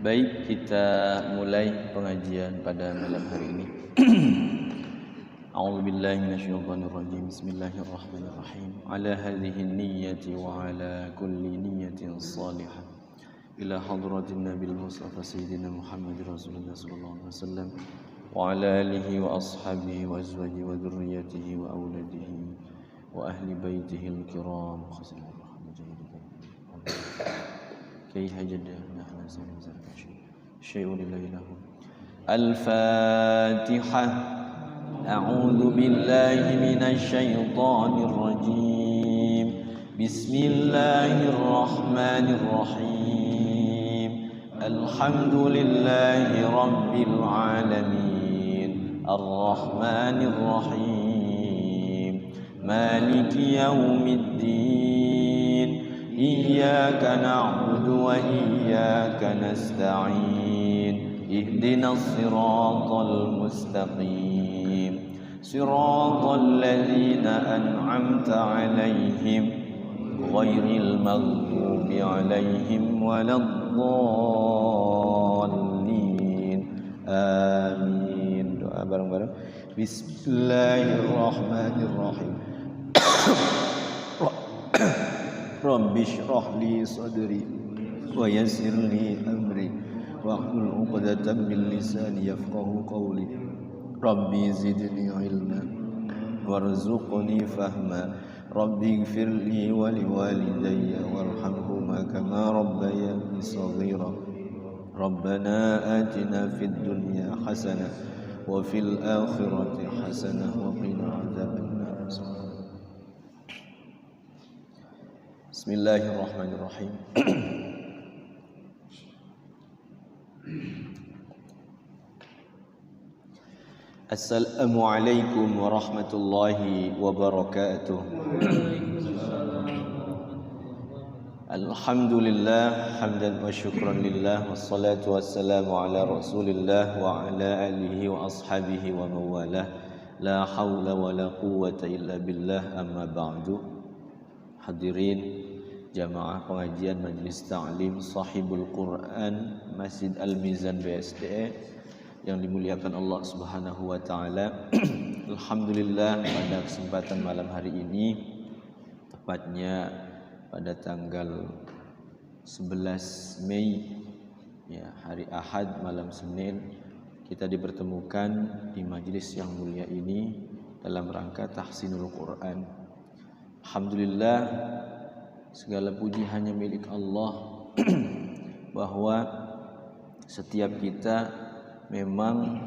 Baik, kita mulai pengajian pada malam hari ini. A'udzubillahi minasyaitonir rajim. Bismillahirrahmanirrahim. Ala hadhihi niyyati wa ala kulli niyyatin salihah. Ila hadratin Nabil Mustafa Sayyidina Muhammad Rasulullah sallallahu alaihi wasallam wa ala alihi wa ashabihi wa azwajihi wa dhurriyyatihi wa auladihi wa ahli baitihi al-kiram. كي هجد نحن سنزل شيء لله الفاتحة. أعوذ بالله من الشيطان الرجيم. بسم الله الرحمن الرحيم. الحمد لله رب العالمين الرحمن الرحيم مالك يوم الدين إياك نعبد وإياك نستعين اهدنا الصراط المستقيم صراط الذين أنعمت عليهم غير المغضوب عليهم ولا الضالين آمين. Doa bareng-bareng. Bismillahirrahmanirrahim. Rabbi shrah li sadri wa yassir li amri wahlul 'uqdatam min lisani yafqahu qawli. Rabbi zidni ilma warzuqni fahma. Rabbi ighfirli wa liwalidayya warhamhuma kama rabbayani shaghira. Rabbana atina fid dunya hasanah wa fil akhirati hasanah wa qina adzabannar. Bismillahirrahmanirrahim. Assalamualaikum warahmatullahi wabarakatuh. Alhamdulillah hamdan wa syukran lillah wassalatu wassalamu ala rasulillah wa ala alihi wa ashabihi wa mawalah. La hawla wa la quwwata illa billah, amma ba'du. Hadirin jamaah pengajian Majelis Ta'lim Sahibul Quran Masjid Al-Mizan BSD yang dimuliakan Allah Subhanahu wa taala. Alhamdulillah, pada kesempatan malam hari ini, tepatnya pada tanggal 11 Mei ya, hari Ahad malam Senin, kita dipertemukan di majelis yang mulia ini dalam rangka tahsinul Quran. Alhamdulillah, segala puji hanya milik Allah bahwa setiap kita memang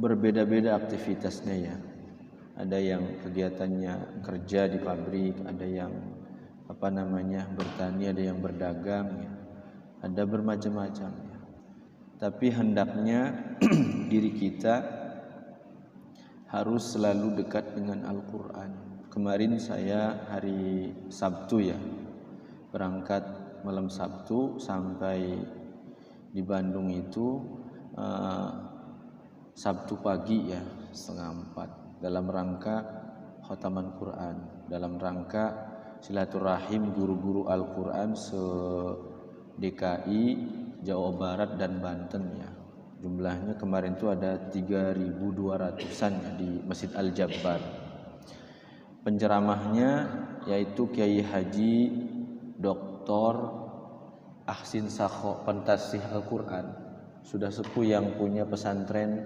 berbeda-beda aktivitasnya ya. Ada yang kegiatannya kerja di pabrik, ada yang bertani, ada yang berdagang ya. Ada bermacam-macam ya. Tapi hendaknya diri kita harus selalu dekat dengan Al-Qur'an. Kemarin saya hari Sabtu ya, berangkat malam Sabtu sampai di Bandung itu Sabtu pagi ya, 3:30, dalam rangka khataman Quran, dalam rangka silaturahim guru-guru Al-Quran se-DKI, Jawa Barat dan Banten ya. Jumlahnya kemarin itu ada 3.200-an ya, di Masjid Al-Jabbar. Penceramahnya yaitu Kiai Haji Dr. Ahsin Sakho, pentasih Al-Quran, sudah sepuh yang punya pesantren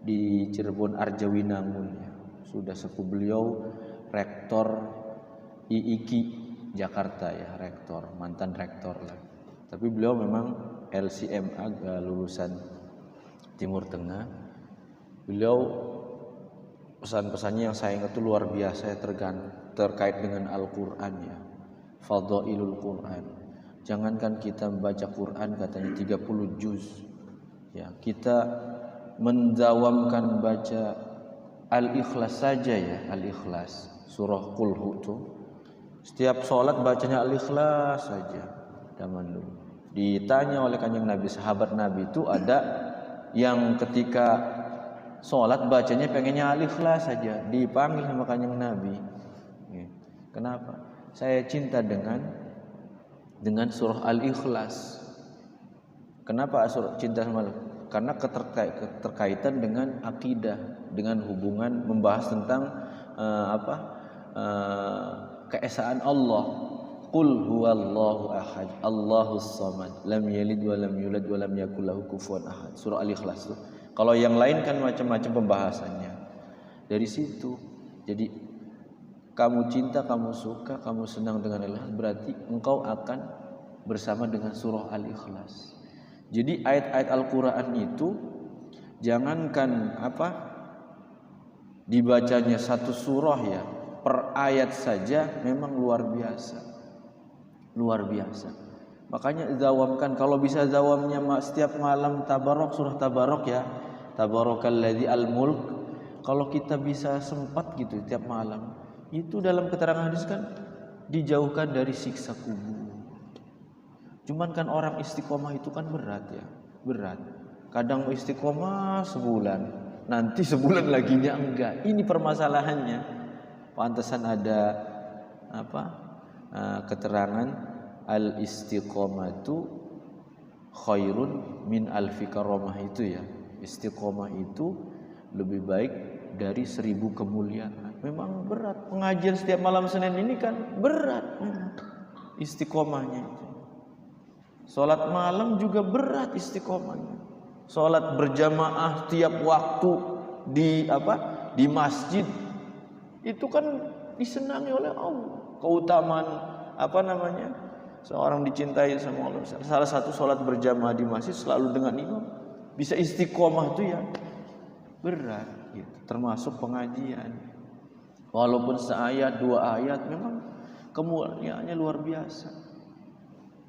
di Cirebon Arjawinangun ya. Sudah sepuh, beliau rektor IIKI Jakarta ya, rektor, mantan rektor lah. Tapi beliau memang LCMA, lulusan Timur Tengah. Beliau pesan-pesannya yang saya ingat itu luar biasa ya, terkait dengan Al-Quran ya. Fadhailul Quran. Jangankan kita membaca Quran katanya 30 juz ya, kita mendawamkan baca Al-Ikhlas saja ya, Al-Ikhlas, surah Qul Hu itu setiap sholat bacanya Al-Ikhlas saja. Zaman dulu ditanya oleh Kanjeng Nabi, sahabat Nabi itu ada yang ketika sholat bacanya pengennya Al-Ikhlas saja, dipanggil sama Kanjeng Nabi. Kenapa? Saya cinta dengan surah Al-Ikhlas. Kenapa cinta sama Allah? Karena keterkaitan dengan akidah, dengan hubungan membahas tentang keesaan Allah. Qul huwallahu ahad, Allahus samad, lam yalid wa lam yulad wa lam yakul lahu kufuwan ahad. Surah Al-Ikhlas tuh. Kalau yang lain kan macam-macam pembahasannya. Dari situ. Jadi kamu cinta, kamu suka, kamu senang dengan Allah, berarti engkau akan bersama dengan surah Al-Ikhlas. Jadi ayat-ayat Al-Qur'an itu jangankan dibacanya satu surah ya, per ayat saja memang luar biasa. Luar biasa. Makanya zawamkan, kalau bisa zawamnya setiap malam tabarok, surah tabarok ya. Tabarakalladzi al-mulk. Kalau kita bisa sempat gitu tiap malam, itu dalam keterangan hadis kan dijauhkan dari siksa kubur. Cuman kan orang istiqomah itu kan berat ya, berat. Kadang istiqomah sebulan, nanti sebulan laginya enggak. Ini permasalahannya. Pantesan ada keterangan al-istiqomatu khairun min alfi karamah itu ya. Istiqomah itu lebih baik dari 1000 kemuliaan. Memang berat. Pengajian setiap malam Senin ini kan berat. Istiqomahnya itu. Sholat malam juga berat istiqomahnya. Sholat berjamaah tiap waktu di masjid itu kan disenangi oleh Allah. Keutamaan seorang dicintai sama Allah. Salah satu sholat berjamaah di masjid selalu dengan imam. Bisa istiqomah itu ya berat gitu. Termasuk pengajian. Walaupun seayat 2 ayat memang kemuliaannya luar biasa.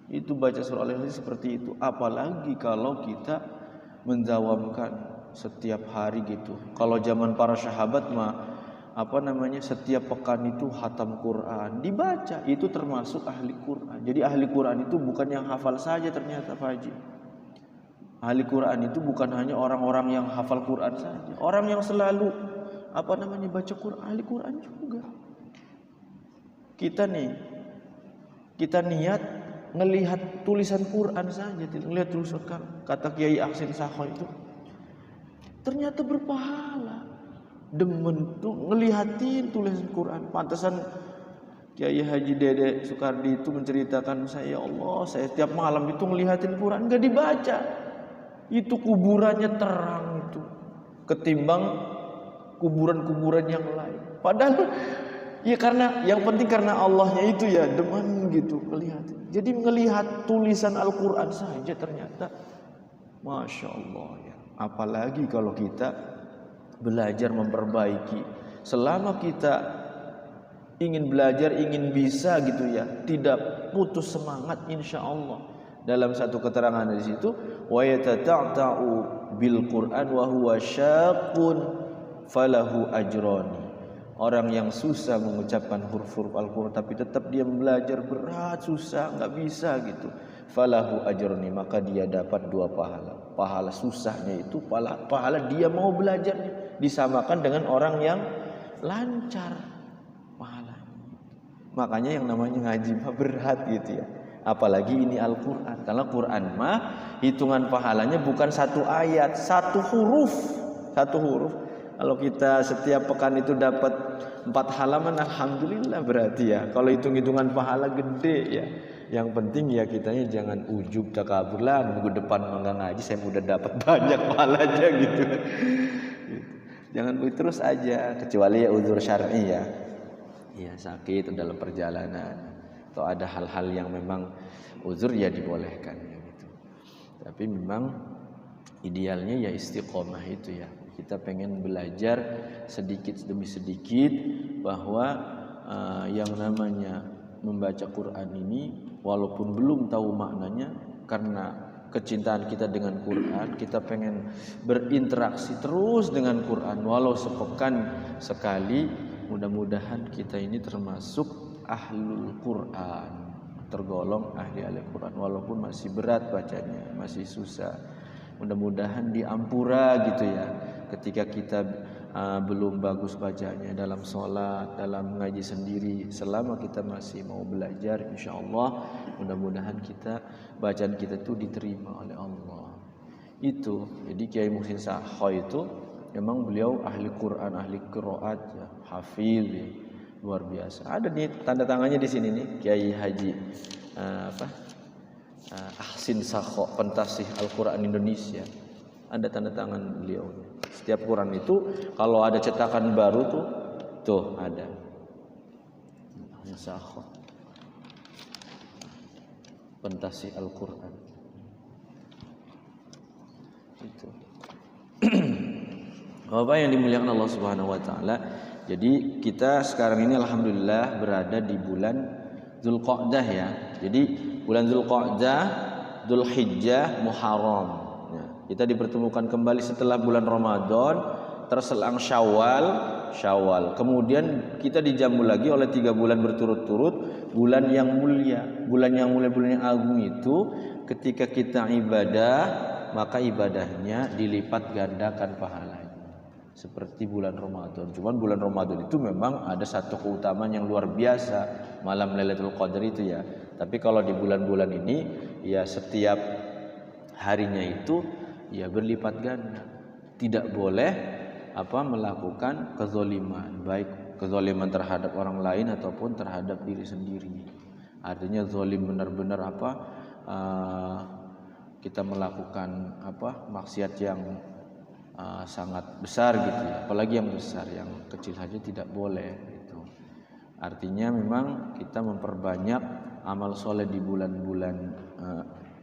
Itu baca surah Al-Ikhlas seperti itu. Apalagi kalau kita mendawamkan setiap hari gitu. Kalau zaman para sahabat mah setiap pekan itu khatam Quran dibaca, itu termasuk ahli Quran. Jadi ahli Quran itu bukan yang hafal saja ternyata Pak Haji. Ahli Quran itu bukan hanya orang-orang yang hafal Quran saja. Orang yang selalu baca Quran, ahli Quran juga. Kita niat ngelihat tulisan Quran saja, ngelihat tulisan kata Kiai Ahsin Sakho itu ternyata berpahala. Demen tuh ngelihatin tulisan Quran. Pantesan Kiai Haji Dede Sukardi itu menceritakan, saya Allah, saya tiap malam itu ngelihatin Quran, enggak dibaca. Itu kuburannya terang itu ketimbang kuburan-kuburan yang lain. Padahal ya karena yang penting karena Allahnya itu ya demen gitu ngelihatin. Jadi melihat tulisan Al-Quran saja ternyata Masya Allah ya. Apalagi kalau kita belajar memperbaiki. Selama kita ingin belajar, ingin bisa gitu ya, tidak putus semangat insya Allah. Dalam satu keterangan di situ, wa yatata'u bil Qur'an wa huwa syaqqun falahu ajrani. Orang yang susah mengucapkan huruf-huruf Al-Quran tapi tetap dia belajar berat, susah, nggak bisa gitu. Falahu ajrani, maka dia dapat 2 pahala. Pahala susahnya itu, pahala dia mau belajarnya. Disamakan dengan orang yang lancar pahalanya. Makanya yang namanya ngaji mah berat gitu ya. Apalagi ini Al-Quran. Karena Quran mah hitungan pahalanya bukan 1 ayat, 1 huruf. 1 huruf. Kalau kita setiap pekan itu dapat 4 halaman, alhamdulillah berarti ya. Kalau hitung-hitungan pahala gede ya. Yang penting ya kitanya jangan ujub takabur lah. Minggu depan enggak ngaji saya udah dapat banyak pahalanya gitu. Jangan begitu terus aja, kecuali ya uzur syar'i ya. Ya sakit dalam perjalanan atau ada hal-hal yang memang uzur ya dibolehkan ya gitu. Tapi memang idealnya ya istiqomah itu ya. Kita pengen belajar sedikit demi sedikit bahwa yang namanya membaca Quran ini walaupun belum tahu maknanya, karena kecintaan kita dengan Quran, kita pengen berinteraksi terus dengan Quran walau sepekan sekali. Mudah-mudahan kita ini termasuk ahlul Quran, tergolong ahli Al-Quran walaupun masih berat bacanya, masih susah. Mudah-mudahan diampura gitu ya. Ketika kita belum bagus bacanya dalam sholat, dalam ngaji sendiri, selama kita masih mau belajar, insya Allah mudah-mudahan bacaan kita itu diterima oleh Allah. Itu jadi Kiai Muhsin Sakho itu memang beliau ahli Quran, ahli qiraat, ya, hafil, ya, luar biasa. Ada nih tanda tangannya di sini nih, Kiai Haji Ahsin Sakho, pentasih Al-Quran Indonesia. Ada tanda tangan beliau. Setiap Quran itu kalau ada cetakan baru tuh ada. Sakho, pentasih Al-Quran. Itu. Bapak yang dimuliakan Allah Subhanahu wa taala. Jadi kita sekarang ini alhamdulillah berada di bulan Dzulqa'dah ya. Jadi bulan Dzulqa'dah, Dzulhijjah, Muharram. Ya, kita dipertemukan kembali setelah bulan Ramadan, terselang Syawal. Kemudian kita dijamu lagi oleh 3 bulan berturut-turut, bulan yang mulia. Bulan yang mulia, bulan yang agung itu ketika kita ibadah, maka ibadahnya dilipat gandakan pahalanya. Seperti bulan Ramadan. Cuman bulan Ramadan itu memang ada satu keutamaan yang luar biasa, malam Lailatul Qadar itu ya. Tapi kalau di bulan-bulan ini ya setiap harinya itu ya berlipat ganda. Tidak boleh melakukan kezaliman, baik kezaliman terhadap orang lain ataupun terhadap diri sendiri. Artinya zalim benar-benar kita melakukan maksiat yang sangat besar gitu ya, apalagi yang besar, yang kecil saja tidak boleh gitu. Artinya memang kita memperbanyak amal soleh di bulan-bulan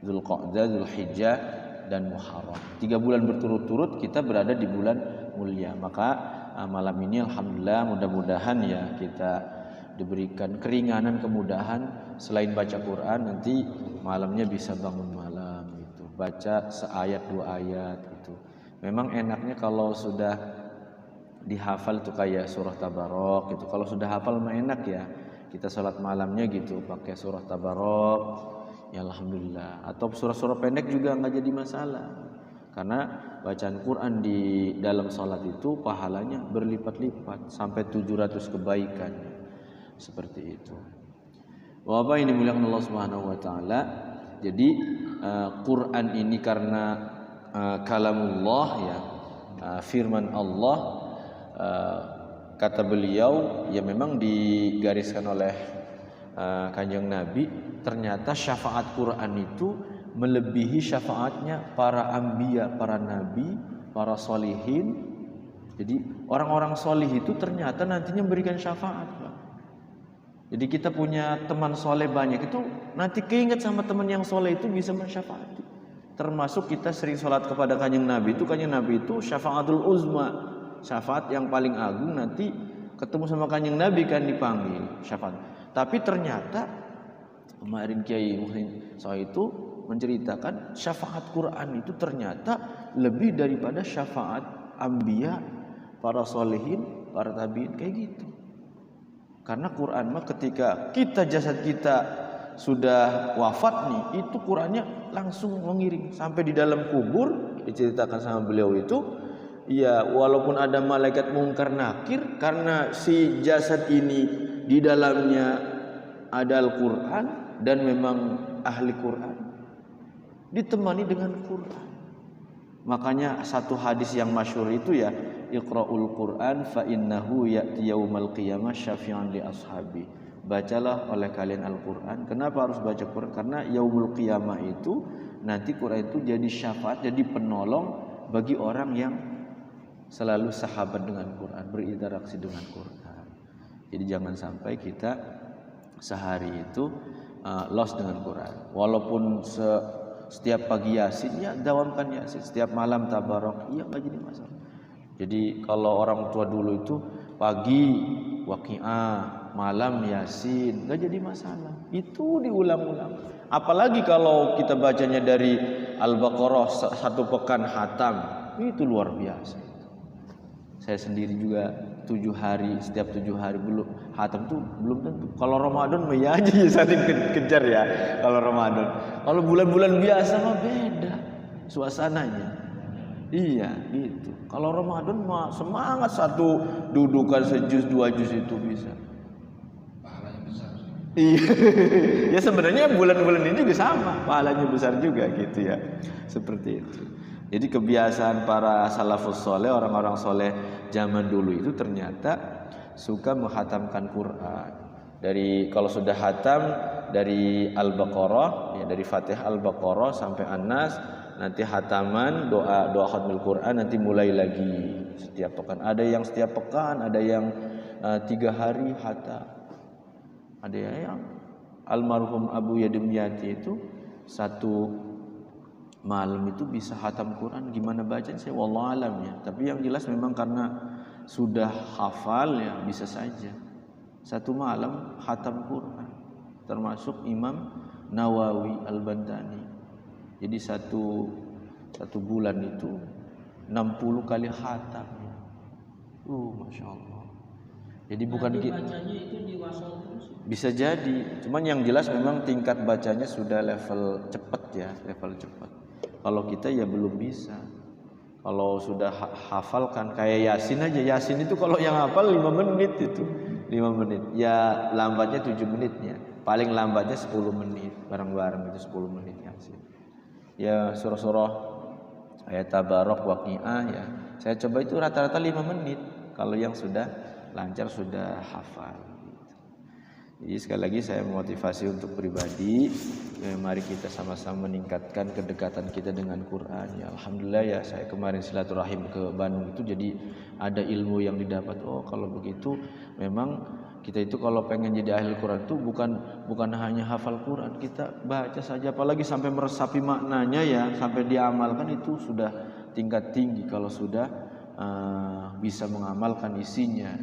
Dzulqa'dah, Dzulhijjah dan Muharram. 3 bulan berturut-turut kita berada di bulan mulia. Maka malam ini alhamdulillah mudah-mudahan ya kita diberikan keringanan, kemudahan. Selain baca Quran, nanti malamnya bisa bangun malam gitu, baca seayat 2 ayat gitu. Memang enaknya kalau sudah dihafal itu kayak surah Tabarok gitu. Kalau sudah hafal mah enak ya. Kita sholat malamnya gitu pakai surah Tabarok, ya alhamdulillah. Atau surah-surah pendek juga nggak jadi masalah. Karena bacaan Quran di dalam sholat itu pahalanya berlipat-lipat sampai 700 kebaikan. Seperti itu. Bapak yang dimuliakan Allah Subhanahu wa taala. Jadi Quran ini karena kalamullah ya, firman Allah, kata beliau ya memang digariskan oleh Kanjeng Nabi, ternyata syafaat Quran itu melebihi syafaatnya para anbiya, para nabi, para solihin. Jadi orang-orang solih itu ternyata nantinya memberikan syafaat, Pak. Jadi kita punya teman soleh banyak itu nanti keinget sama teman yang soleh itu bisa mensyafaati. Termasuk kita sering sholat kepada Kanjeng Nabi itu, Kanjeng Nabi itu syafaatul uzma, syafaat yang paling agung, nanti ketemu sama Kanjeng Nabi kan dipanggil syafaat. Tapi ternyata kemarin Kiai Muhsin Sakho itu menceritakan syafaat Quran itu ternyata lebih daripada syafaat anbiya, para solehin, para tabiin kayak gitu. Karena Quran mah ketika jasad kita sudah wafat nih, itu Qurannya langsung mengiring sampai di dalam kubur. Diceritakan sama beliau itu ya, walaupun ada malaikat mungkar nakir, karena si jasad ini di dalamnya ada Al-Quran dan memang ahli Quran, ditemani dengan Quran. Makanya satu hadis yang masyhur itu ya, Iqra'ul Quran fa innahu ya'ti yaumal qiyamah syafi'an li ashabi. Bacalah oleh kalian Al-Quran. Kenapa harus baca Quran? Karena yaumul qiyamah itu nanti Quran itu jadi syafaat, jadi penolong bagi orang yang selalu sahabat dengan Quran, berinteraksi dengan Quran. Jadi jangan sampai kita sehari itu lost dengan Quran. Walaupun setiap pagi Yasin, ya dawamkan Yasin. Setiap malam Tabarok, iya nggak jadi masalah. Jadi kalau orang tua dulu itu pagi Waqiah, malam Yasin, nggak jadi masalah. Itu diulang-ulang. Apalagi kalau kita bacanya dari Al-Baqarah 1 pekan khatam, itu luar biasa. Saya sendiri juga 7 hari, setiap 7 hari belum khatam tuh belum tentu. Kalau Ramadan mah ya aja saling kejar ya. Kalau Ramadan, kalau bulan-bulan biasa mah beda suasananya. Iya gitu. Kalau Ramadan mah semangat satu dudukan sejus 2 juz itu bisa. Pahalanya besar. Iya. Ya sebenarnya bulan-bulan ini juga sama, pahalanya besar juga gitu ya. Seperti itu. Jadi kebiasaan para salafus soleh, orang-orang soleh zaman dulu itu ternyata suka menghatamkan Quran. Dari kalau sudah hatam dari Al-Baqarah, ya dari Fatihah Al-Baqarah sampai An-Nas, nanti hataman doa khatmul Quran, nanti mulai lagi setiap pekan. Ada yang setiap pekan, ada yang 3 hari hatam. Ada yang almarhum Abu Yadimyati itu satu malam itu bisa hatam Quran. Gimana bacaan saya wallahu alam ya. Tapi yang jelas memang karena sudah hafal ya bisa saja. Satu malam hatam Quran. Termasuk Imam Nawawi Al-Bantani. Jadi satu bulan itu 60 kali hatam. Masya Allah. Jadi bukan bacanya itu diwasal terus. Bisa jadi. Cuman yang jelas memang tingkat bacanya sudah level cepat ya, level cepat. Kalau kita ya belum bisa. Kalau sudah hafalkan kayak Yasin aja. Yasin itu kalau yang hafal 5 menit itu. 5 menit. Ya lambatnya 7 menitnya. Paling lambatnya 10 menit. Bareng-bareng itu 10 menit Yasin. Ya surah-surah ayat Tabarok, Waqiah ya. Saya coba itu rata-rata 5 menit. Kalau yang sudah lancar sudah hafal. Jadi sekali lagi saya memotivasi untuk pribadi, mari kita sama-sama meningkatkan kedekatan kita dengan Quran. Ya alhamdulillah ya, saya kemarin silaturahim ke Bandung itu jadi ada ilmu yang didapat. Oh kalau begitu memang kita itu kalau pengen jadi ahli Quran itu bukan hanya hafal Quran, kita baca saja, apalagi sampai meresapi maknanya ya, sampai diamalkan itu sudah tingkat tinggi kalau sudah bisa mengamalkan isinya.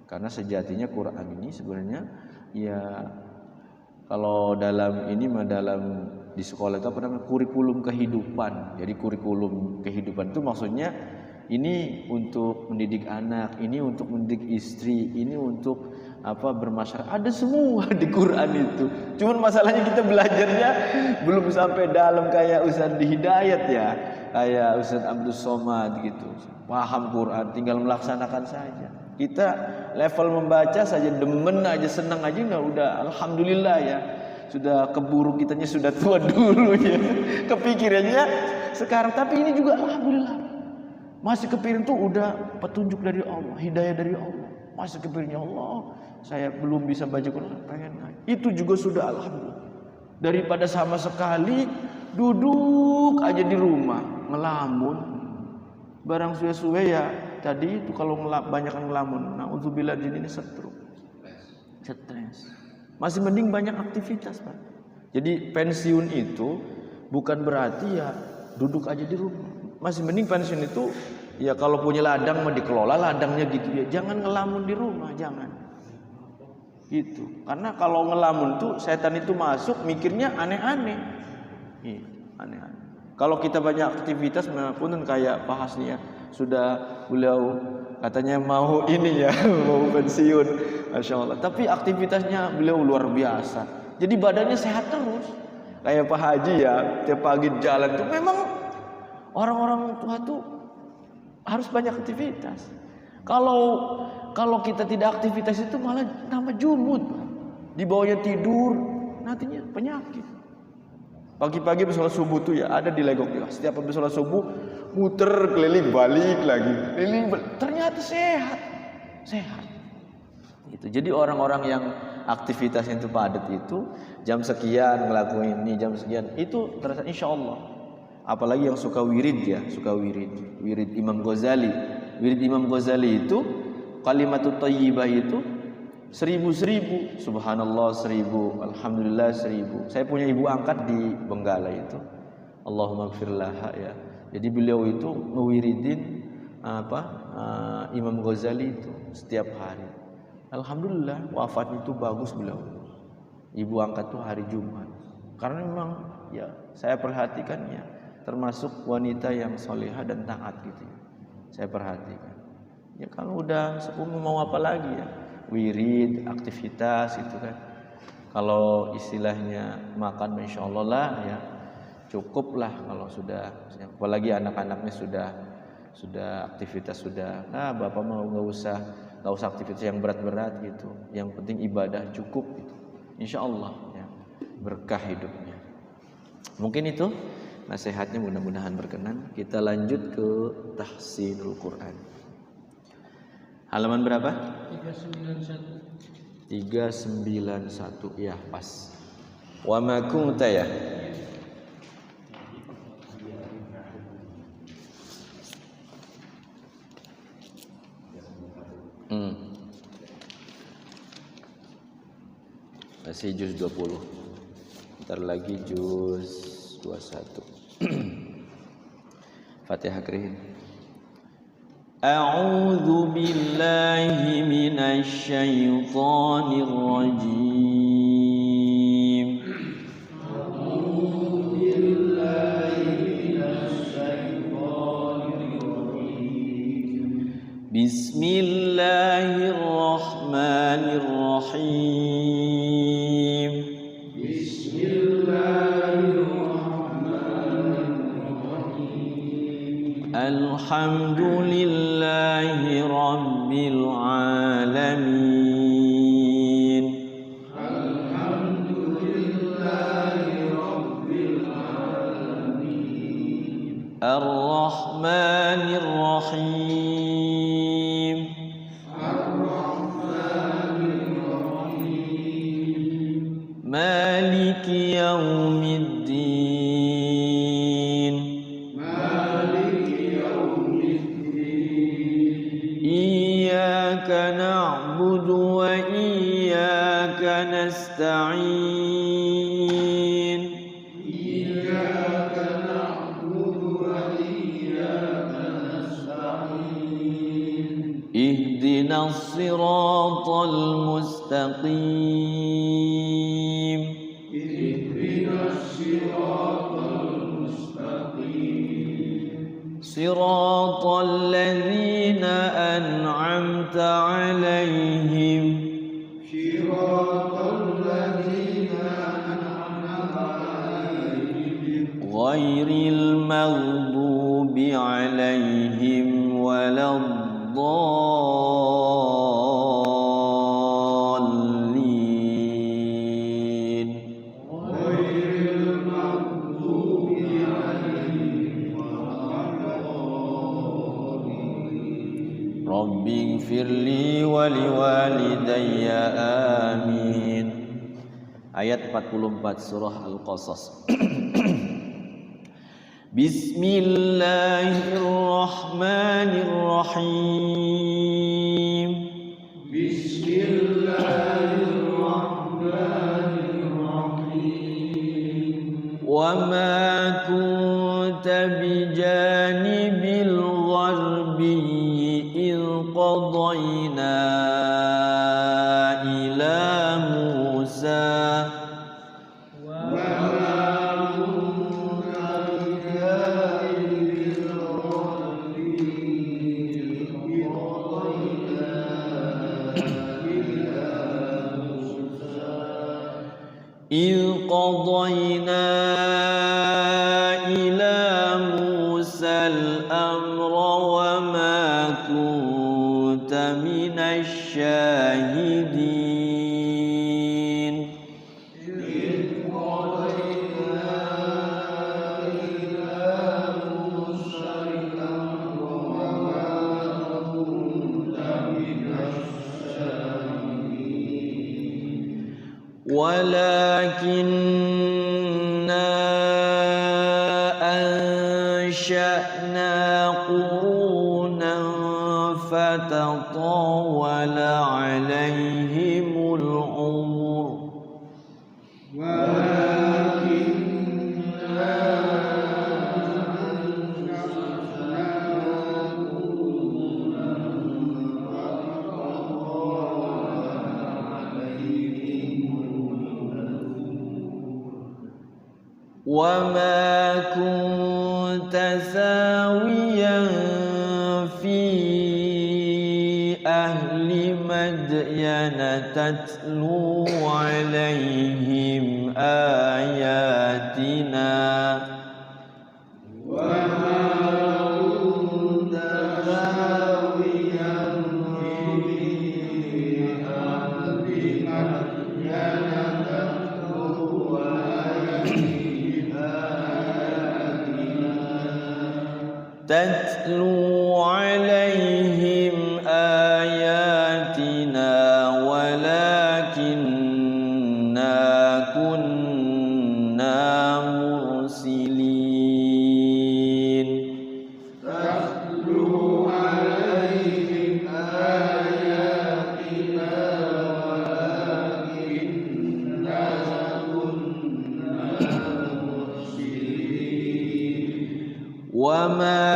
Karena sejatinya Quran ini sebenarnya ya kalau dalam di sekolah itu apa namanya kurikulum kehidupan. Jadi kurikulum kehidupan itu maksudnya ini untuk mendidik anak, ini untuk mendidik istri, ini untuk bermasyarakat. Ada semua di Quran itu. Cuman masalahnya kita belajarnya belum sampai dalam kayak Ustaz di Hidayat ya, kayak Ustaz Abdul Somad gitu. Paham Quran, tinggal melaksanakan saja. Kita level membaca saja demen aja, senang aja udah alhamdulillah ya. Sudah keburu kitanya sudah tua dulu ya. Kepikirannya sekarang, tapi ini juga alhamdulillah. Masih kepikiran tuh udah petunjuk dari Allah, hidayah dari Allah. Masih kepikirannya Allah, saya belum bisa baca Quran, pengen. Itu juga sudah alhamdulillah. Daripada sama sekali duduk aja di rumah ngelamun. Barang suwe-suwe ya. Tadi itu kalau banyak ngelamun, na'udzubillah ini stroke. Stres. Masih mending banyak aktivitas, Pak. Jadi pensiun itu bukan berarti ya duduk aja di rumah. Masih mending pensiun itu ya kalau punya ladang mah dikelola ladangnya gitu ya. Jangan ngelamun di rumah, jangan. Gitu. Karena kalau ngelamun tuh setan itu masuk mikirnya aneh-aneh. Iya, aneh-aneh. Kalau kita banyak aktivitas pun kayak Pak Hasni ya, sudah beliau katanya mau ini ya, mau pensiun, Masya Allah. Tapi aktivitasnya beliau luar biasa. Jadi badannya sehat terus. Kayak Pak Haji ya, tiap pagi jalan tuh memang orang-orang tua tuh harus banyak aktivitas. Kalau kita tidak aktivitas itu malah tambah jumut. Di bawahnya tidur, nantinya penyakit. Pagi-pagi habis sholat subuh tuh ya ada di Legok ya. Setiap habis sholat subuh muter keliling balik lagi. Ternyata sehat. Itu. Jadi orang-orang yang aktivitasnya itu padat itu jam sekian ngelakuin ini, jam sekian itu terasa insya Allah. Apalagi yang suka wirid ya, wirid Imam Ghazali. Wirid Imam Ghazali itu kalimatut thayyibah itu 1000, subhanallah 1000, alhamdulillah 1000. Saya punya ibu angkat di Benggala itu, Allahumma gfirlaha ya. Jadi beliau itu ngewiridin Imam Ghazali itu setiap hari. Alhamdulillah wafatnya itu bagus beliau. Ibu angkat tuh hari Jumat. Karena memang ya saya perhatikan ya termasuk wanita yang solehah dan taat gitu ya. Saya perhatikan. Ya kalau udah sepuh mau apa lagi ya? Wirid, aktivitas itu kan. Kalau istilahnya makan insya Allah lah ya cukuplah kalau sudah, apalagi anak-anaknya sudah aktivitas sudah, nah bapak mau nggak usah aktivitas yang berat-berat gitu, yang penting ibadah cukup gitu. Insya Allah ya, berkah hidupnya. Mungkin itu nasihatnya, mudah-mudahan berkenan. Kita lanjut ke tahsinul Quran. Halaman berapa? 391. 391 ya, pas. Wa ma kunta ya. Masih juz 20. Ntar lagi juz 21. Fatihah kering. A'udzu billahi minasy syaithanir rajim. A'udzu billahi minasy syaithanir rajim. Bismillahirrahmanirrahim. Alhamdulillahi Rabbil Alamin. Alhamdulillahi Rabbil Alamin. Ar-Rahmanir Rahim. Ar-Rahmanir Rahim. Maliki Yaumiddin. نعبد وإياك نستعين إياك نعبد وإياك نستعين اهدنا الصراط المستقيم اهدنا الصراط المستقيم صراط الذين أنعمت عليهم غير المغضوب عليهم ولا الضالين رب اغفر لي ولوالدي آمين. Ayat 44 surah Al-Qasas. Bismillahirrahmanirrahim. Bismillahirrahmanirrahim. Wa ma kunta bijanibil gharbi idh qadayna ila Musa. إذ قضينا إلى موسى الأمر وما كنت من الشاهدين. إذ قضينا إلى موسى الأمر وما كنت من الشاهدين. ولكننا أنشأنا قرونا فتطاول عليهم العمر وما كنت ساويا في أهل مدين تتلو عليهم آياتنا تتلو عليهم آياتنا ولكننا كنا مرسلين تتلو عليهم آياتنا ولكننا كنا مرسلين وما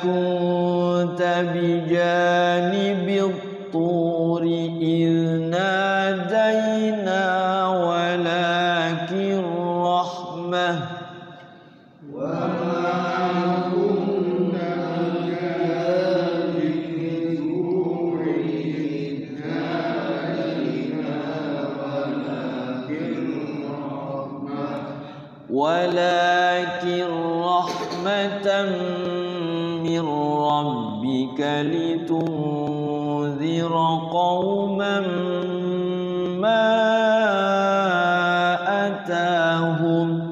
كنت بجانب الطور إذ نادينا ولكن رحمة ولكن رحمة من ربك لتنذر قوما ما أتاهم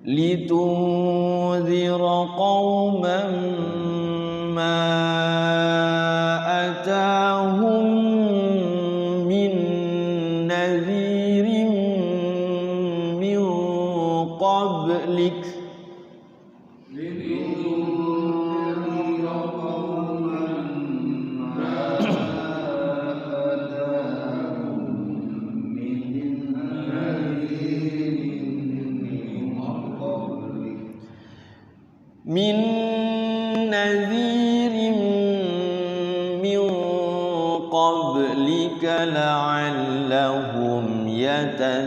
لتنذر قوما ما أتاهم من نذير من قبلك من نذير من قبلك لعلهم يتذكرون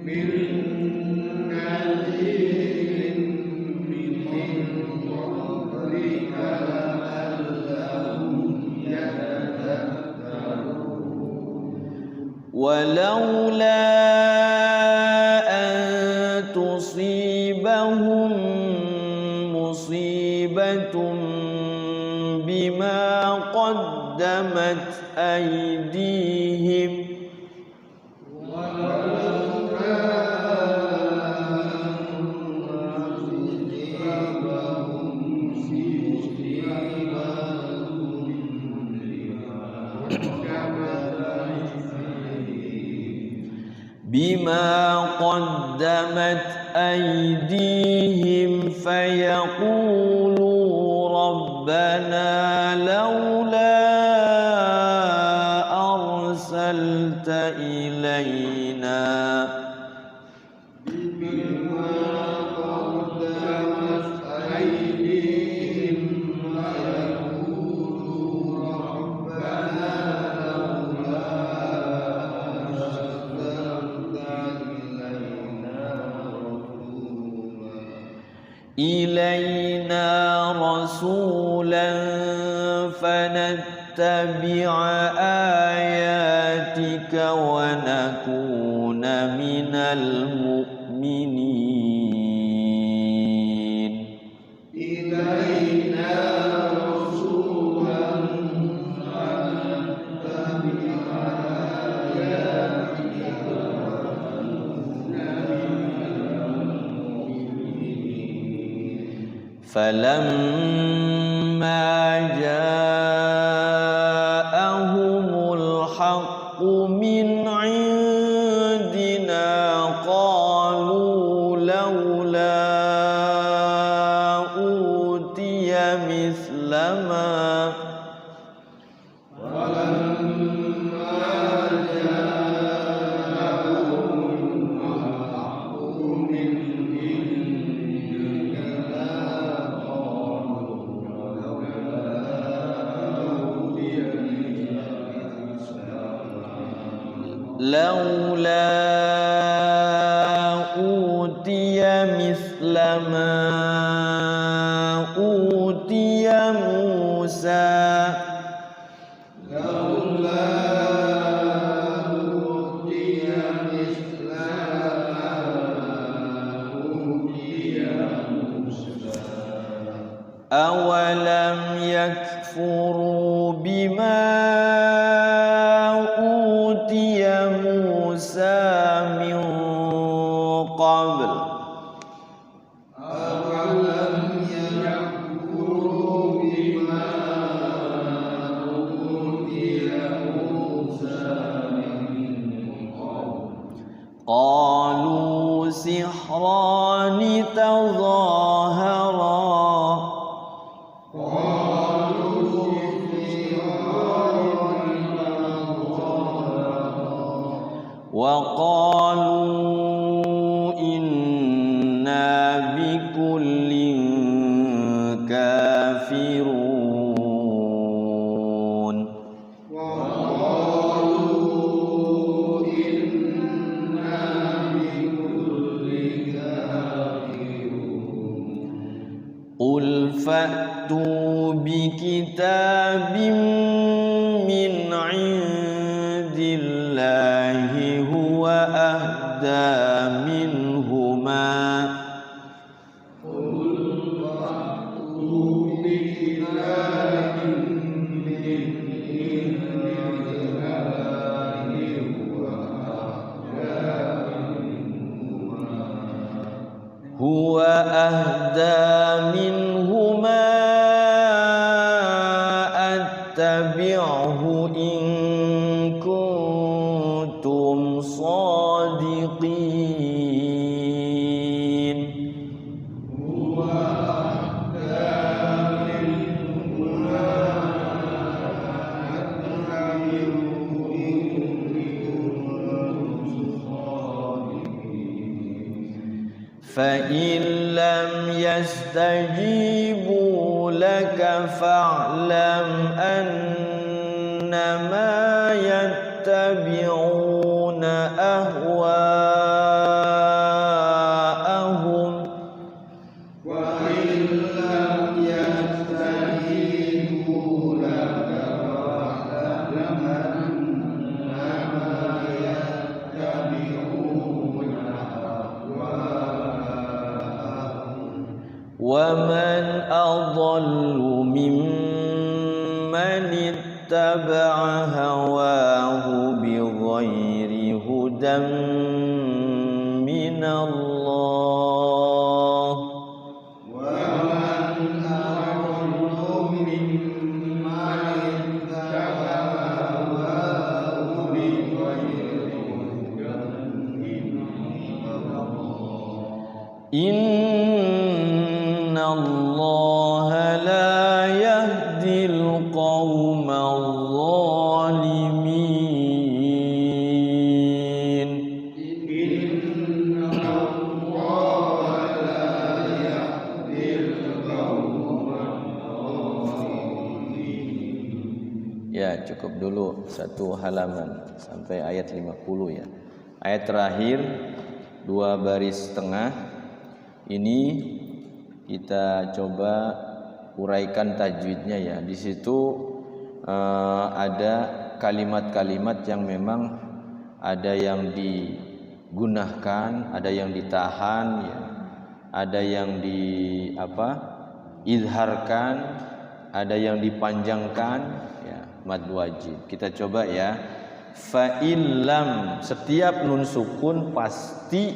من نذير من قبلك لعلهم يتذكرون ولولا تصيبهم مصيبة بما قدمت أيديهم بما قدمت أيديهم فيقولوا ربنا لولا أرسلت إلينا بما قدمت أيديهم فيقولوا ربنا لولا إلينا رسولا فنتبع آياتك ونكون من المؤمنين إلينا رسولا فنتبع آياتك فلما جاءهم الحق من عندنا قالوا لولا أوتي مثل ما لولا أوتي مثل ما أوتي موسى laula utiya misla utiya Musa awalam yakfuru bima utiya Musa min qabl awalam yakfuru bima utiya Musa min qabl qalu sihrani tadhahara وقالوا إنا بكل كافرون وقالوا إنا بكل كافرون قل فأتوا بكتاب من عند الله هو أهدى منهما هو أهدى منهما أتبعه إن كنتم صادقين فإن لم يستجيبوا لك فاعلم أنما يتبعون أهواءهم وإن لم يستجيبوا لك فاعلم أنما يتبعون أهواءهم ومن أضل ممن اتبع هواه بغير هدى من الله ومن أضل ممن اتبع هواه بغير هدى من الله إن الله لا يهدي القوم الظالمين إن الله لا يهدي القوم الظالمين. Ya, cukup dulu satu halaman sampai ayat 50 ya. Ayat terakhir 2 baris setengah ini kita coba uraikan tajwidnya ya. Di situ ada kalimat-kalimat yang memang ada yang digunakan, ada yang ditahan ya. Ada yang izharkan, ada yang dipanjangkan ya, mad wajib. Kita coba ya. Fa'ilam, setiap nun sukun pasti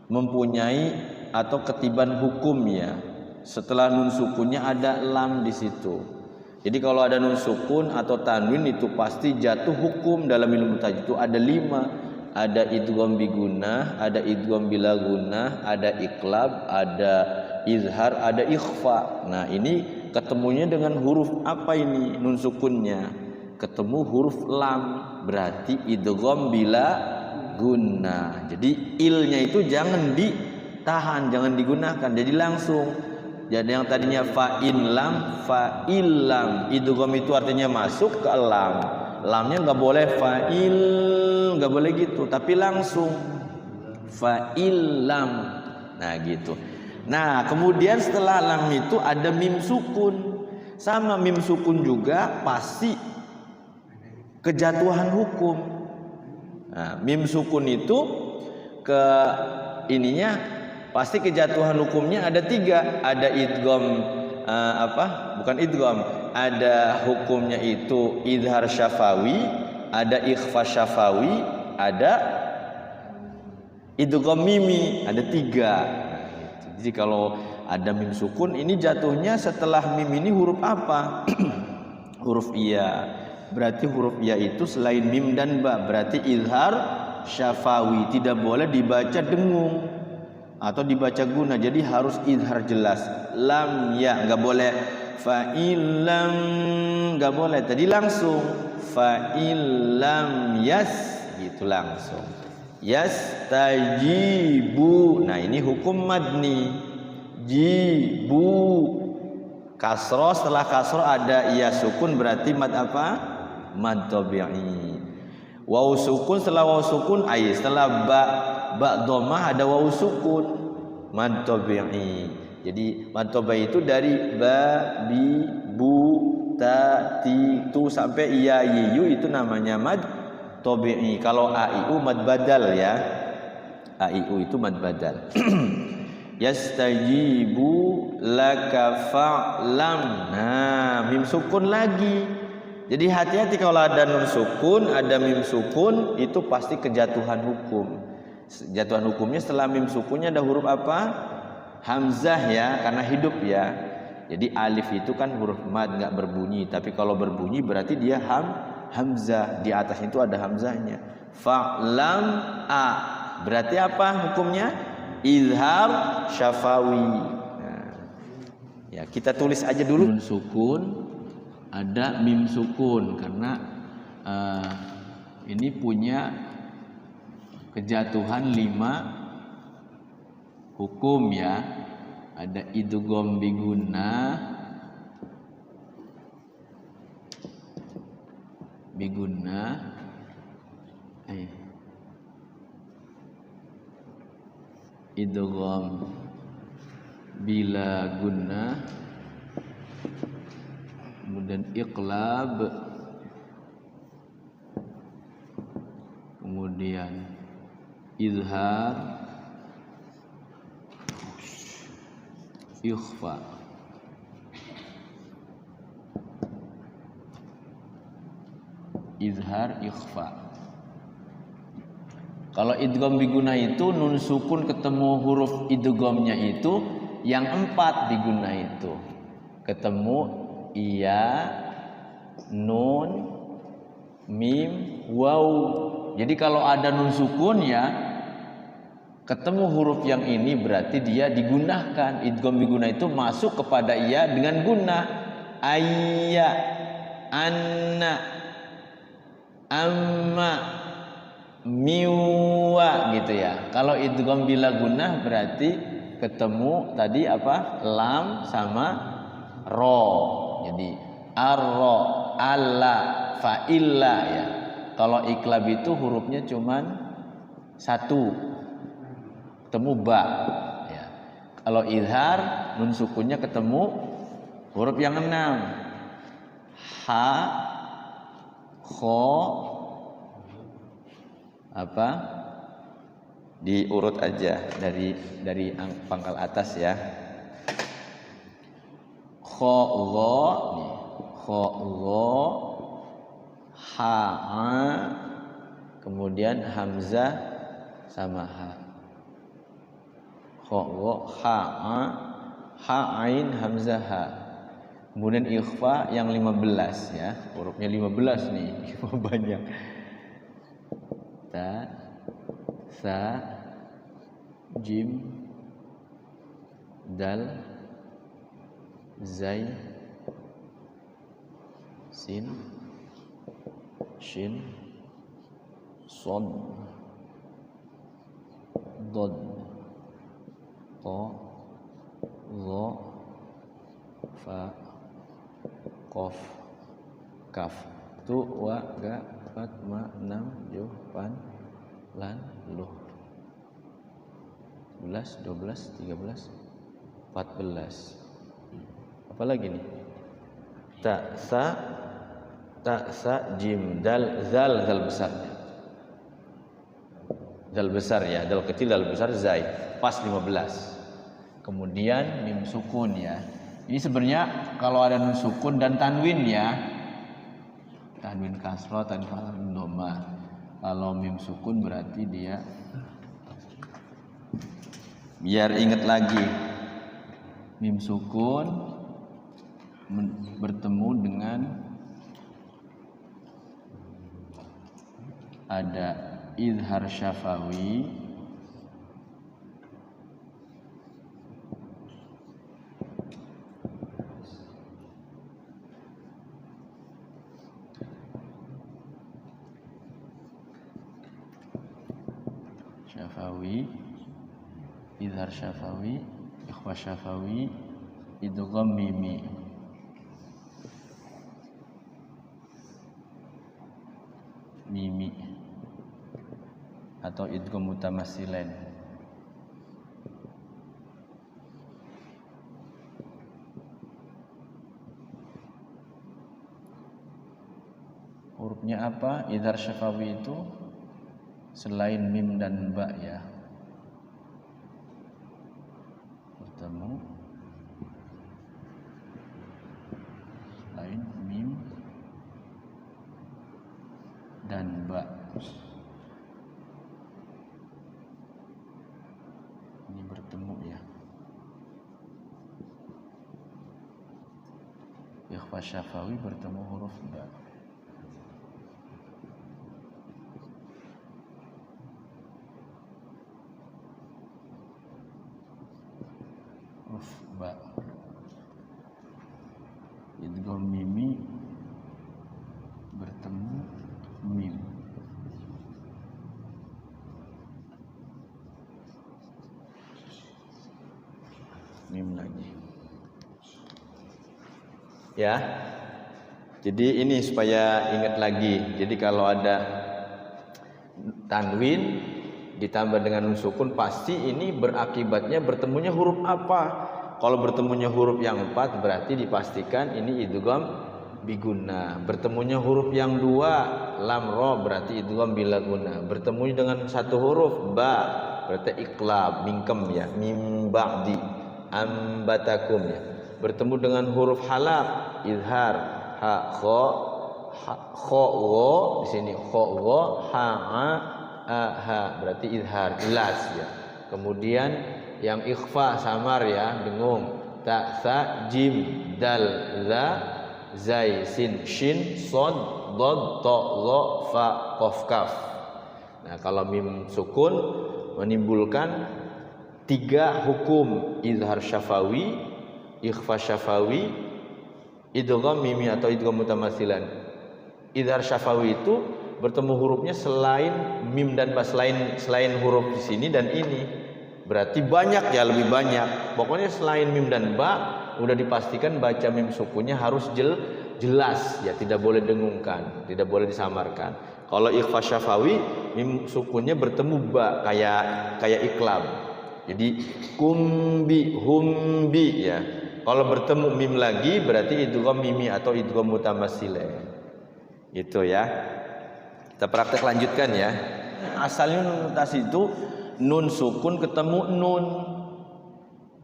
mempunyai atau ketiban hukum ya. Setelah nun sukunnya ada lam di situ. Jadi kalau ada nun sukun atau tanwin itu pasti jatuh hukum. Dalam ilmu tajwid itu ada 5. Ada idgham bi gunnah, ada idgham bila gunnah, ada iqlab, ada izhar, ada ikhfa. Nah, ini ketemunya dengan huruf apa ini nun sukunnya? Ketemu huruf lam, berarti idgham bila gunnah. Jadi ilnya itu jangan ditahan, jangan digunakan, jadi langsung. Jadi yang tadinya fa'in lam, fa'il lam, idgham itu artinya masuk ke lam. Lamnya nggak boleh fa'il, nggak boleh gitu, tapi langsung fa'il lam. Nah gitu. Nah kemudian setelah lam itu ada mim sukun. Sama mim sukun juga pasti kejatuhan hukum. Nah, mim sukun itu ke ininya pasti kejatuhan hukumnya ada 3. Ada idgham bukan idgham, ada hukumnya itu idhar syafawi, ada ikhfa syafawi, ada idgham mimi, ada 3. Nah, gitu. Jadi kalau ada mim sukun ini jatuhnya setelah mim ini huruf apa? Huruf iya. Berarti huruf ya itu selain mim dan ba, berarti izhar syafawi, tidak boleh dibaca dengung atau dibaca guna, jadi harus izhar jelas. Lam ya nggak boleh, fa'ilam nggak boleh, tadi langsung fa'ilam yas gitu langsung. Yastajibu, nah ini hukum madni. Jibu kasroh, setelah kasroh ada iya sukun, berarti mad apa? Mad tabi'i. Waw sukun, setelah waw sukun setelah ba dhammah ada waw sukun, mad tabi'i. Jadi mad tabi'i itu dari ba, bi, bu, ta, ti, tu sampai iya, yu itu namanya mad tabi'i. Kalau a, i, u mad badal ya. A, i, u itu mad badal. Yastajibu laka fa'lam. Nah, mim sukun lagi. Jadi hati-hati kalau ada nun sukun, ada mim sukun, itu pasti kejatuhan hukum. Kejatuhan hukumnya setelah mim sukunnya ada huruf apa? Hamzah ya, karena hidup ya. Jadi alif itu kan huruf mad, nggak berbunyi. Tapi kalau berbunyi berarti dia hamzah. Di atas itu ada hamzahnya. Fa'lam a. Berarti apa hukumnya? Izhar syafawi. Nah, ya kita tulis aja dulu. Nun sukun, ada mim sukun, karena ini punya kejatuhan 5 hukum ya. Ada idgham bigunnah, idgham bila gunnah, kemudian iqlab, kemudian izhar, ikhfa. Izhar, ikhfa. Kalau idgham biguna itu nun sukun ketemu huruf idghamnya itu yang 4 diguna itu. Ketemu iya, nun, mim, waw. Jadi kalau ada nun sukun ya ketemu huruf yang ini berarti dia digunakan. Idgham biguna itu masuk kepada iya dengan guna. Ayya, anna, amma, miwa gitu ya. Kalau idgham bila gunnah berarti ketemu tadi apa? Lam sama ro. Jadi arro, alla, fa'illa ya. Kalau iklab itu hurufnya cuman 1, ketemu ba ya. Kalau izhar nun sukunnya ketemu huruf yang 6. Ha, kho, apa? Diurut aja dari pangkal atas ya. Kho, gho, nih. Kho, gho, ha, kemudian hamzah sama ha. Kho, gho, ha, ain, hamzah, ha. Kemudian ikhfa yang 15 ya. Hurufnya 15 nih, banyak. Ta, sa, jim, dal, zai, sin, shin, sod, dod, to, zo, fa, kof, kaf. Tu, wa, ga, fat, ma, nam, ju, pan, lan, luh. 11, 12, 13, 14. Apa lagi nih? Ta, sa, ta sa jim dal zal besarnya. Dal besar ya, dal kecil dal besar zai pas 15. Kemudian mim sukun ya. Ini sebenarnya kalau ada nun sukun dan tanwin ya. Tanwin kasroh, tanwin dhamma. Kalau mim sukun berarti dia, biar ingat lagi, mim sukun bertemu dengan ada izhar syafawi, izhar syafawi, ikhfa syafawi, idgham mimi. Mimi atau idgham mutamatsilain. Hurufnya apa? Izhar syafawi itu selain mim dan ba ya. Bertemu selain mim dan ba. Ini bertemu ya. Ikhfa syafawi bertemu huruf ba. Huruf ba. Idgham mimi bertemu mim. Mim lagi. Ya. Jadi ini supaya ingat lagi. Jadi kalau ada tanwin ditambah dengan nun sukun, pasti ini berakibatnya bertemunya huruf apa? Kalau bertemunya huruf yang 4 berarti dipastikan ini idgham bigunnah. Bertemunya huruf yang 2 lam ra berarti idgham bila gunnah. Bertemu dengan satu huruf ba berarti iqlab, mingkem ya, mim ba'di ambatakum ya. Bertemu dengan huruf halaq izhar ha kha wa di sini kha wa ha ha berarti izhar jelas ya. Kemudian yang ikhfa samar ya, dengung, ta sa jim dal za zai sin shin sod dod to lo fa qaf kaf. Nah, kalau mim sukun menimbulkan 3 hukum: izhar syafawi, ikhfa syafawi, idgham mimi atau idgham mutamatsilan. Izhar syafawi itu bertemu hurufnya selain mim dan ba, selain huruf di sini dan ini. Berarti banyak ya, lebih banyak. Pokoknya selain mim dan ba udah dipastikan baca mim sukunnya harus jelas ya, tidak boleh dengungkan, tidak boleh disamarkan. Kalau ikhfa syafawi mim sukunnya bertemu ba kayak iklab. Jadi kumbi humbi ya. Kalau bertemu mim lagi berarti idgham mimi atau idgham mutamatsilain. Itu ya. Kita praktek lanjutkan ya. Asalnya nun mutasi itu nun sukun ketemu nun.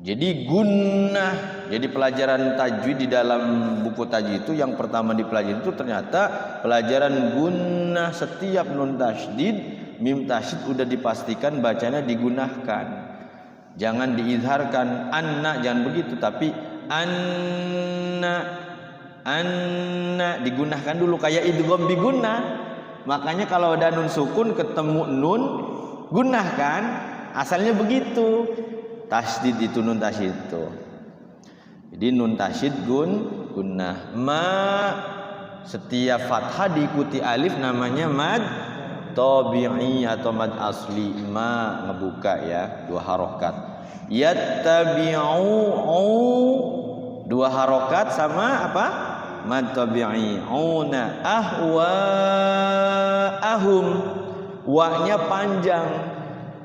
Jadi gunnah. Jadi pelajaran tajwid di dalam buku tajwid itu yang pertama dipelajari itu ternyata pelajaran gunnah. Setiap nun tasydid, mim tasydid udah dipastikan bacanya digunakan. Jangan diizharkan anna, jangan begitu, tapi anna digunakan dulu kayak idgham bigunnah. Makanya kalau ada nun sukun ketemu nun gunnahkan, asalnya begitu. Tasydid itu nun tasydid itu. Jadi nun tasydid gunnah. Ma setiap fathah diikuti alif namanya mad tabi'i atau mad asli. Ma ngebuka ya, 2 harokat. Yattabi'u 2 harokat sama apa? Mad tabi'i. Una ahum. Wa-nya panjang.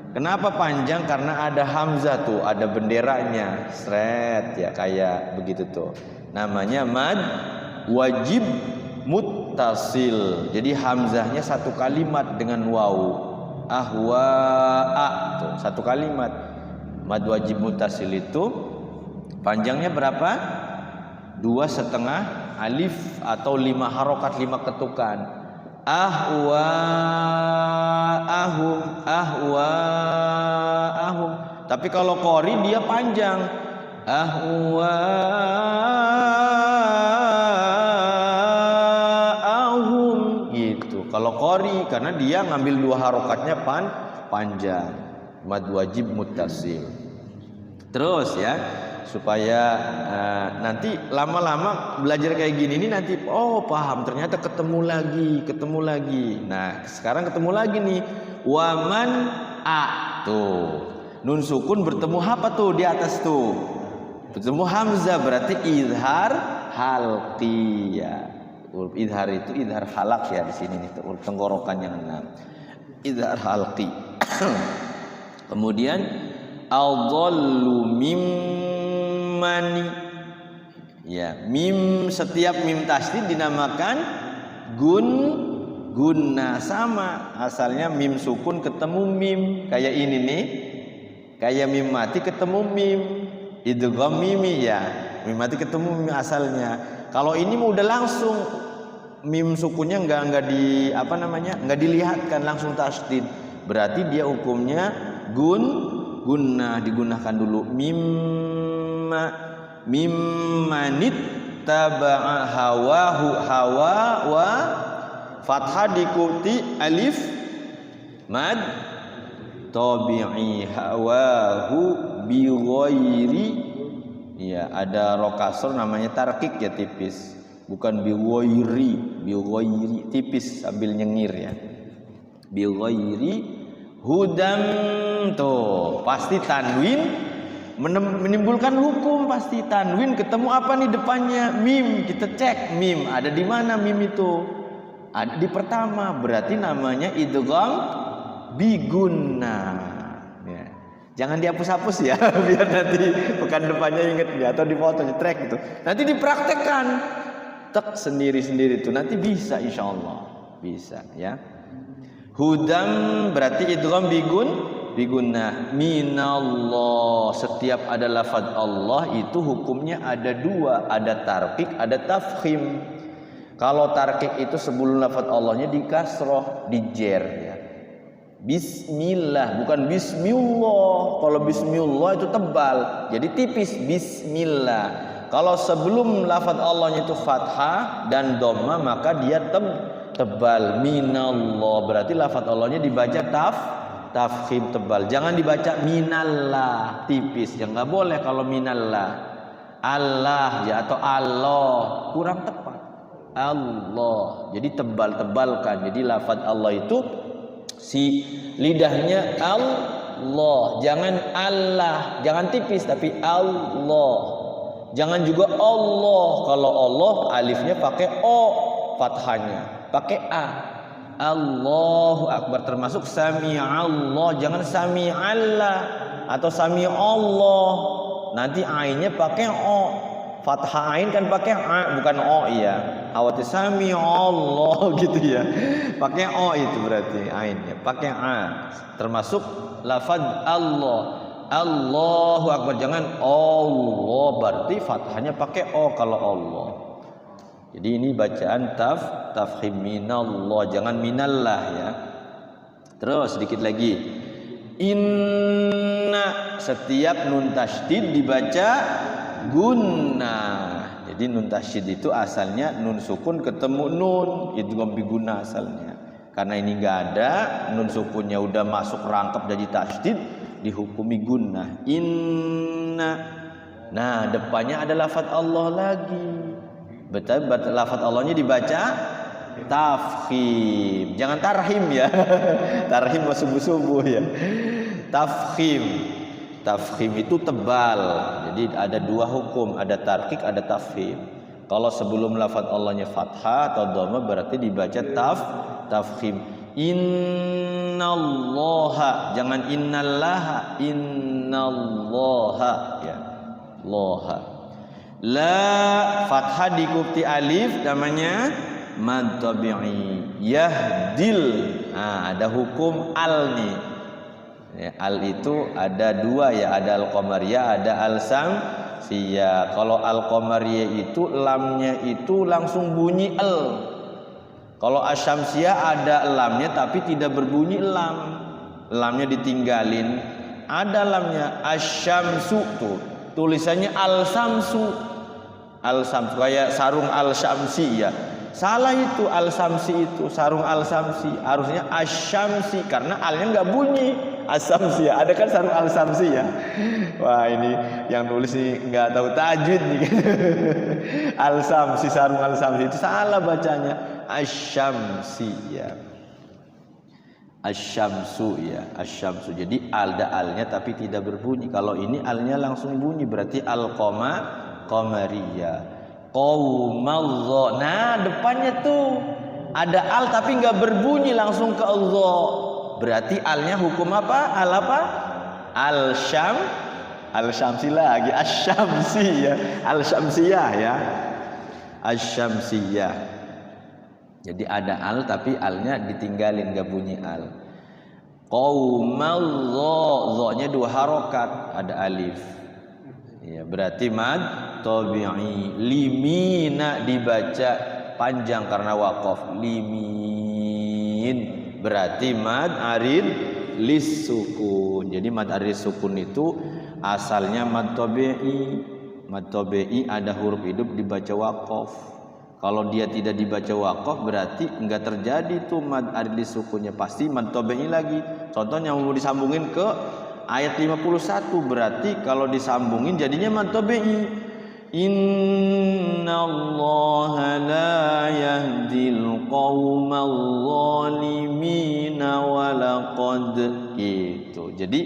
Kenapa panjang? Karena ada hamzah tuh, ada benderanya, sret ya, kayak begitu tuh. Namanya mad wajib muttasil. Jadi hamzahnya satu kalimat dengan waw. Ahwa'a tuh satu kalimat. Mad wajib muttasil itu panjangnya berapa? 2,5 alif atau 5 harokat 5 ketukan. Ahwa'ahum. Tapi kalau qori dia panjang. Ahwa'ahum gitu. Kalau qori karena dia ngambil 2 harokatnya panjang. Mad wajib muttasil. Terus ya, supaya nanti lama-lama belajar kayak gini ini nanti paham, ternyata ketemu lagi. Nah, sekarang ketemu lagi nih. Waman tuh. Nun sukun bertemu apa tuh di atas tuh? Bertemu hamzah berarti izhar halqi ya. Huruf izhar itu izhar halak ya di sini nih, huruf tenggorokan yang 6. Izhar halqi. Kemudian adallu mimmani. Ya, mim setiap mim tasdid dinamakan gunna sama. Asalnya mim sukun ketemu mim. Kayak ini nih. Kayak mim mati ketemu mim. Idgham mimi ya. Mim mati ketemu mim asalnya. Kalau ini udah langsung mim sukunnya enggak dilihatkan, langsung tasdid. Berarti dia hukumnya gunnah, digunakan dulu. Mimmanit taba'a hawahu hawa wa fathah dikuti alif mad tabi'i hawahu bi ghairi ya, ada rokasor namanya tarkik ya, tipis, bukan bi ghairi tipis sambil nyengir ya. Bi ghairi hudam tuh pasti tanwin menimbulkan hukum, pasti tanwin ketemu apa nih depannya? Mim. Kita cek mim ada di mana. Mim itu ada di pertama, berarti namanya idgham bigunnah ya. Jangan dihapus-hapus ya biar nanti pekan depannya inget ya, atau di foto di track gitu. Nanti dipraktekkan tek sendiri-sendiri itu nanti bisa, insyaallah bisa ya. Hudam berarti idgham bigunnah. Minallah, setiap ada lafaz Allah itu hukumnya ada 2, ada tarkik, ada tafkhim. Kalau tarkik itu sebelum lafaz Allahnya di kasroh, di jer ya. Bismillah, bukan bismillah. Kalau bismillah itu tebal, jadi tipis. Bismillah. Kalau sebelum lafaz Allahnya itu fathah dan dhamma, maka dia tebal. Minallah berarti lafaz Allahnya dibaca tafkhim tebal. Jangan dibaca minallah tipis. Ya nggak boleh kalau minallah. Allah ya atau Allah kurang tepat. Allah. Jadi tebal-tebalkan. Jadi lafaz Allah itu si lidahnya Allah. Jangan Allah, jangan tipis tapi Allah. Jangan juga Allah. Kalau Allah alifnya pakai O, fathahnya pakai A. Allahu Akbar, termasuk sami'allah, jangan sami'allah atau sami'allah. Nanti ainnya pakai O. Fathah ain kan pakai A bukan O ya. Awati sami'allah gitu ya. Pakai O itu berarti ainnya pakai A. Termasuk lafaz Allah. Allahu Akbar, jangan Allah, berarti fathahnya pakai O kalau Allah. Jadi ini bacaan tafkhim minallah, jangan minallah ya. Terus sedikit lagi. Inna, setiap nun tasydid dibaca gunnah. Jadi nun tasydid itu asalnya nun sukun ketemu nun, idgham bigunnah asalnya. Karena ini enggak ada, nun sukunnya udah masuk rangkap jadi tasydid, dihukumi gunnah. Inna. Nah, depannya ada lafaz Allah lagi. Betul, lafaz Allahnya dibaca tafkhim. Jangan tarhim ya. Tarhim subuh-subuh ya. Tafkhim. Tafkhim itu tebal. Jadi ada 2 hukum, ada tarkik, ada tafkhim. Kalau sebelum lafaz Allahnya fathah atau dhamma berarti dibaca tafkhim. Innallaha, jangan innallaha, innallaha ya. Loha. La fathah dikupti alif namanya mad tabi'i. Yahdil, nah ada hukum al nih ya, al itu ada dua ya, ada al-qamariyah, ada al-syamsiyah. Kalau al-qamariyah itu lamnya itu langsung bunyi al. Kalau asy-syamsiyah ada lamnya tapi tidak berbunyi lam, lamnya ditinggalin. Ada lamnya asy-syamsu tuh tulisannya al-syamsu, al-syamsu kayak sarung al-syamsi ya. Salah itu al-syamsi itu sarung al-syamsi, harusnya asy-syamsi karena alnya nggak bunyi. As-syamsi ya, ada kan sarung al-syamsi ya. Wah ini yang nulis nih nggak tahu tajwid nih. Al-syamsi sarung al-syamsi itu salah bacanya. Asy-syamsi ya. Asy-syamsu ya, asy-syamsu. Jadi ada alnya tapi tidak berbunyi. Kalau ini alnya langsung bunyi berarti al-qamariyah. Qaumadh. Nah, depannya tuh ada al tapi enggak berbunyi langsung ke Allah. Berarti alnya hukum apa? Al apa? Al-syamsi lagi, asy-syamsi ya. Al-syamsiyah ya. Asy-syamsiyah. Jadi ada al tapi alnya ditinggalin gak bunyi al. Qaumadh, dha-nya dua harokat, ada alif. Ya, berarti mad tabi'i. Limina dibaca panjang karena waqaf. Limin berarti mad arid lis sukun. Jadi mad arid sukun itu asalnya mad tabi'i. Mad tabi'i ada huruf hidup dibaca waqaf. Kalau dia tidak dibaca waqaf berarti enggak terjadi tuh mad arid sukunnya, pasti mad tabi'i lagi. Contohnya mau disambungin ke ayat 51 berarti kalau disambungin jadinya mad tabi'i. Innallaha la yahdil qaumal zalimin wa laqad gitu. Jadi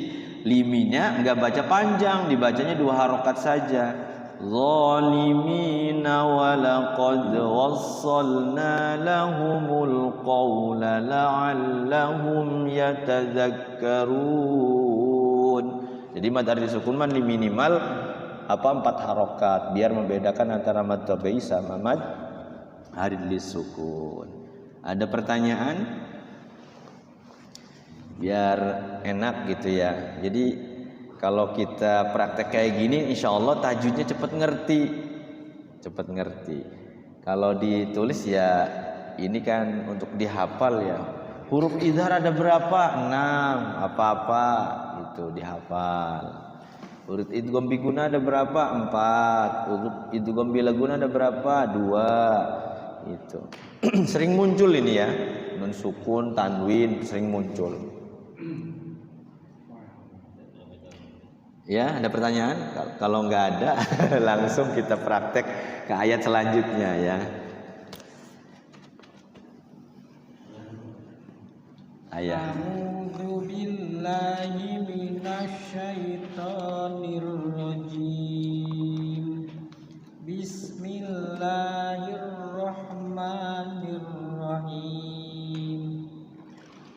liminya enggak baca panjang, dibacanya dua harokat saja. Zalimina wa laqad wassalna lahumul qawla la'allahum yatadzakkarun. Jadi mad arid sukun minimal apa 4 harokat biar membedakan antara mad tabi'i sama mad arid sukun. Ada pertanyaan? Biar enak gitu ya. Jadi kalau kita praktek kayak gini, insya Allah tajwidnya cepat ngerti. Kalau ditulis ya, ini kan untuk dihafal ya. Huruf idhar ada berapa? 6, apa-apa itu dihafal. Huruf idgham biguna ada berapa? 4. Huruf idgham bilaguna ada berapa? 2. Itu sering muncul ini ya, nun sukun, tanwin sering muncul. Ya, ada pertanyaan? Kalau nggak ada, langsung kita praktek ke ayat selanjutnya ya. Ayat. A'udzu billahi minasyaitonir rajim. Bismillahirrahmanirrahim.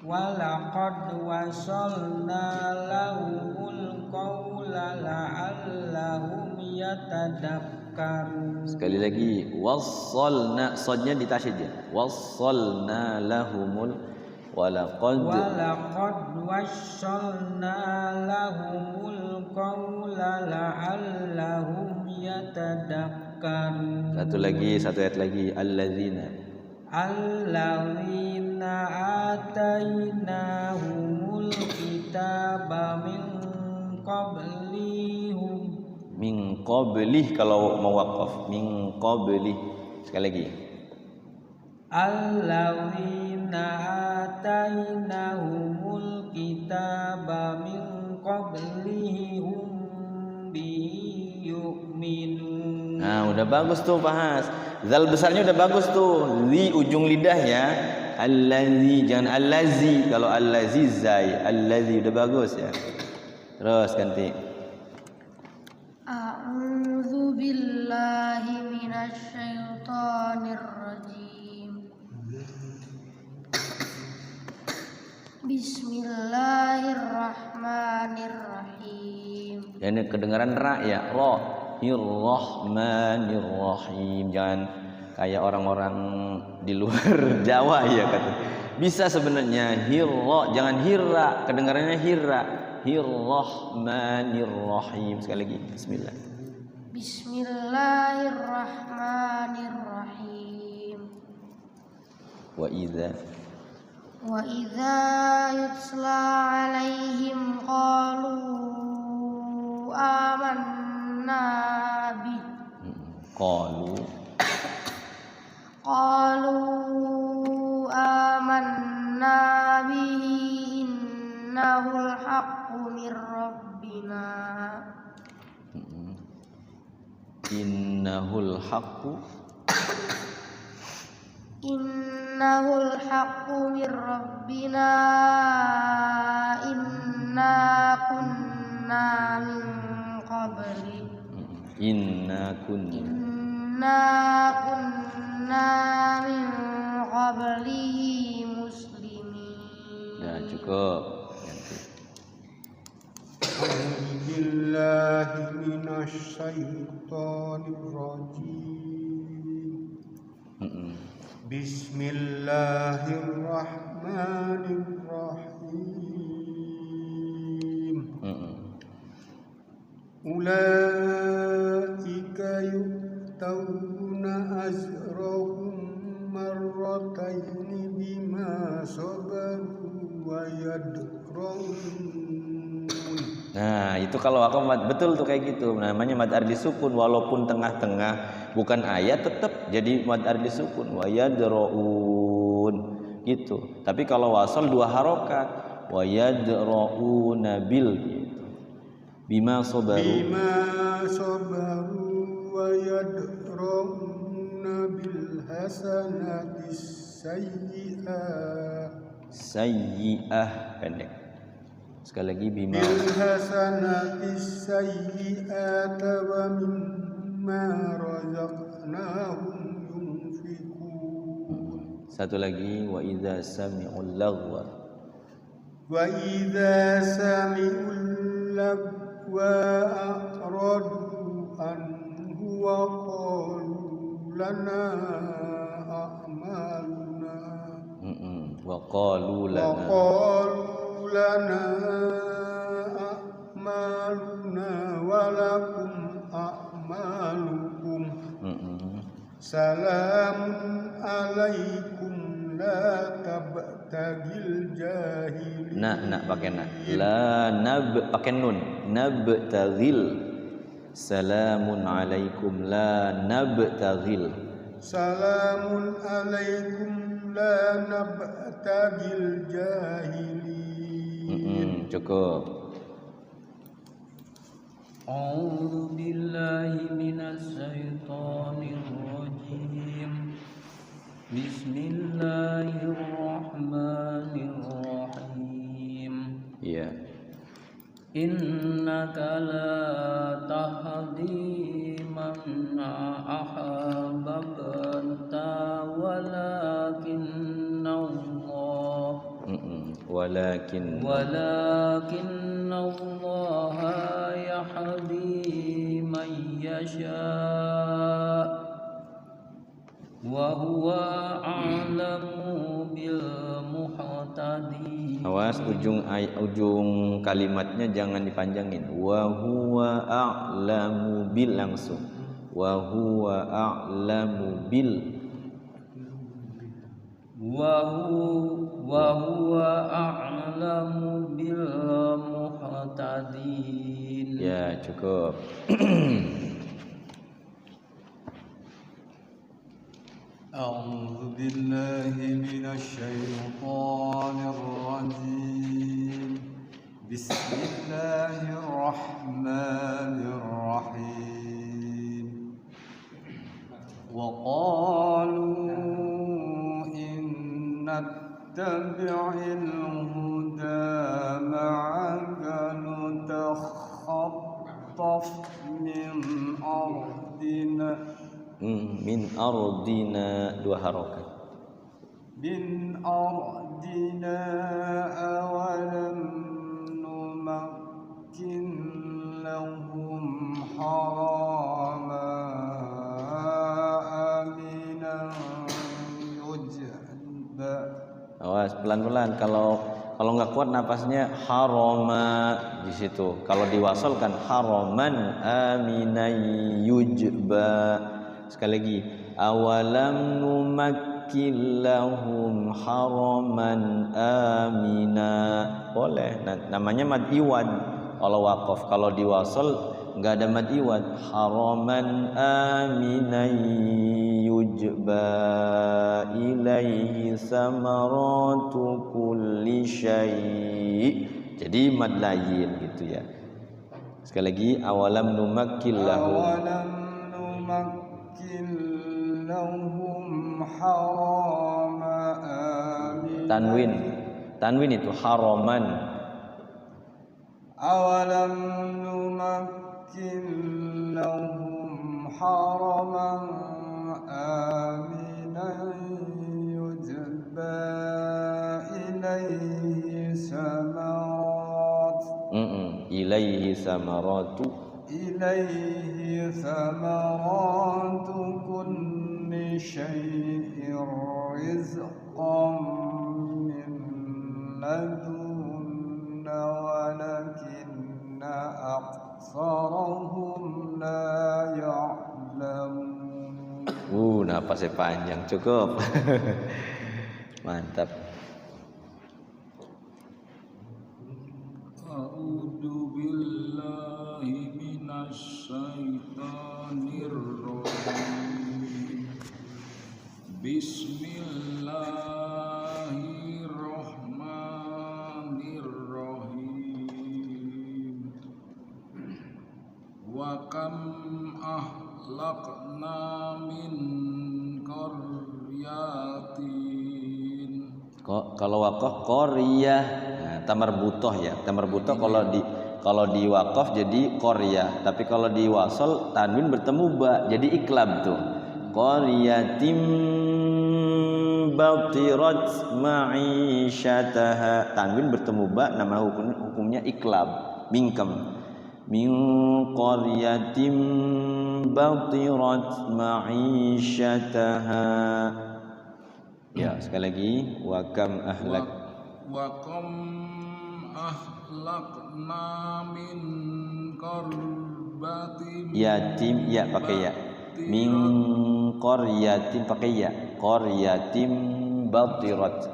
Walaqad wasalna lahumul qawla la'allahum yatadakkarun. Sekali lagi, wassalna, sodnya ditasyid ya. Wassalna lahumul walaqad wasalna lahumul qawla la'allahum yatadakkarun. Satu ayat lagi, alladzina atainahumul kitaba min qablih kalau mau waqaf min qablih. Sekali lagi, alladzina atainahumul kitaba min qablihi hum bihi yu'minun. nah udah bagus tuh Pak Has, zal besarnya udah bagus tuh, di ujung lidahnya allazi, jangan allazi. Kalau allazi zai, allazi udah bagus ya. Terus ganti. A'udzu billahi minasyaitonir rajim. Bismillahirrahmanirrahim. Ini kedengaran ra ya, ra hirrahmanirrahim. Jangan kayak orang-orang di luar Jawa ya kata. Bisa sebenarnya hirra, jangan hira, kedengarannya hira. Hirrahmanirrahim. Sekali lagi, bismillah. Bismillahirrahmanirrahim. Wa idza yutla alaihim qalu amanna bi qalu amanna bihi innahul haqqu mir rabbina innahul haqqu mir rabbina inna kunna min qabli inna kunna min qablihi muslimin. Ya cukup. Billahi minasyaitonir rajim. Bismillahirrahmanirrahim. Ulaika yu'tawna azrahum marrataini bima sabaru wa yadra'un. Nah, itu kalau aku betul tuh kayak gitu. Namanya mad ardi sukun, walaupun tengah-tengah bukan ayat tetap jadi mad ardi sukun. Wa yadra'un gitu. Tapi kalau wasal 2 harokat, wa yadra'una bil gitu. Bima sabaru wa yadra'una bil hasanatis sayyi'ah pendek. Sekali lagi bima bil hasanatis sayyi'ata wa mimma razaqnahum yunfiqun. Satu lagi wa idza sami'ul lagwa a'radu anhu wa qalu lana a'maluna wa qalu lana a'maluna walakum a'malukum salamun alaikum la tabtagil jahilin. Nak pakai nak. La nab pakai nun. Nabtagil. Salamun alaikum la nabtagil. Salamun alaikum la nabtagil jahilin. Cukup. A'udzu billahi minasy syaithanir rajim. Bismillahirrahmanirrahim. Iya. Innaka la tahdi man ahbabta walakinna Allah Allah yahdi man yasha wa huwa a'lamu bil muhtadin. Awas ujung kalimatnya jangan dipanjangin. Wa huwa a'lamu bil langsung. Wa huwa a'lamu bil wa huwa a'lamu bil muhtadin. Ya, cukup. A'udzu billahi minasy syaithanir rajim. Bismillahirrahmanirrahim. Wa qalu nattabi'il huda ma'aka nutakhattaf min ardina min ardina 2 harokat. min ardina awalam numakkin lahum harama amina Awas pelan-pelan. Kalau nggak kuat napasnya haroma di situ. Kalau diwasolkan haroman aminai yujba. Sekali lagi. Awalam numakkil lahum haroman amina. Boleh. Namanya mad iwad. Kalau waqaf, kalau diwasol enggak ada mad iwad. Haroman aminai yujba ilaihi samaratu kulli syai'. Jadi mad layin gitu ya. Sekali lagi awalam numakkil lahum. Awalam numakkil lahum harama amin. Tanwin itu haroman. Awalam numakkil lahum haraman aminan yujba ilaihi samaratu kulli syai'in rizqan min ladunna walakinna aktsarahum la ya'lamun. Napasnya panjang, cukup. Mantap. A'udzu billahi minasy syaithanir rajim. Bismillahirrahmanirrahim. Wa kam ahlaqna min qaryatin. Kalau waqaf qaryah, tamar butoh ya. Tamar butoh kalau di waqaf jadi qaryah, tapi kalau di wasol tanwin bertemu ba jadi iklab tuh. Qaryatim batirat ma'isyataha. Tanwin bertemu ba, nama hukumnya iklab, mingkem. Min qaryatim batirat ma'isyataha. Ya, sekali lagi wa kam ahlakna min qarbatin. Yatim ya pakai ya. Min qaryatin pakai ya. Qaryatim batirat.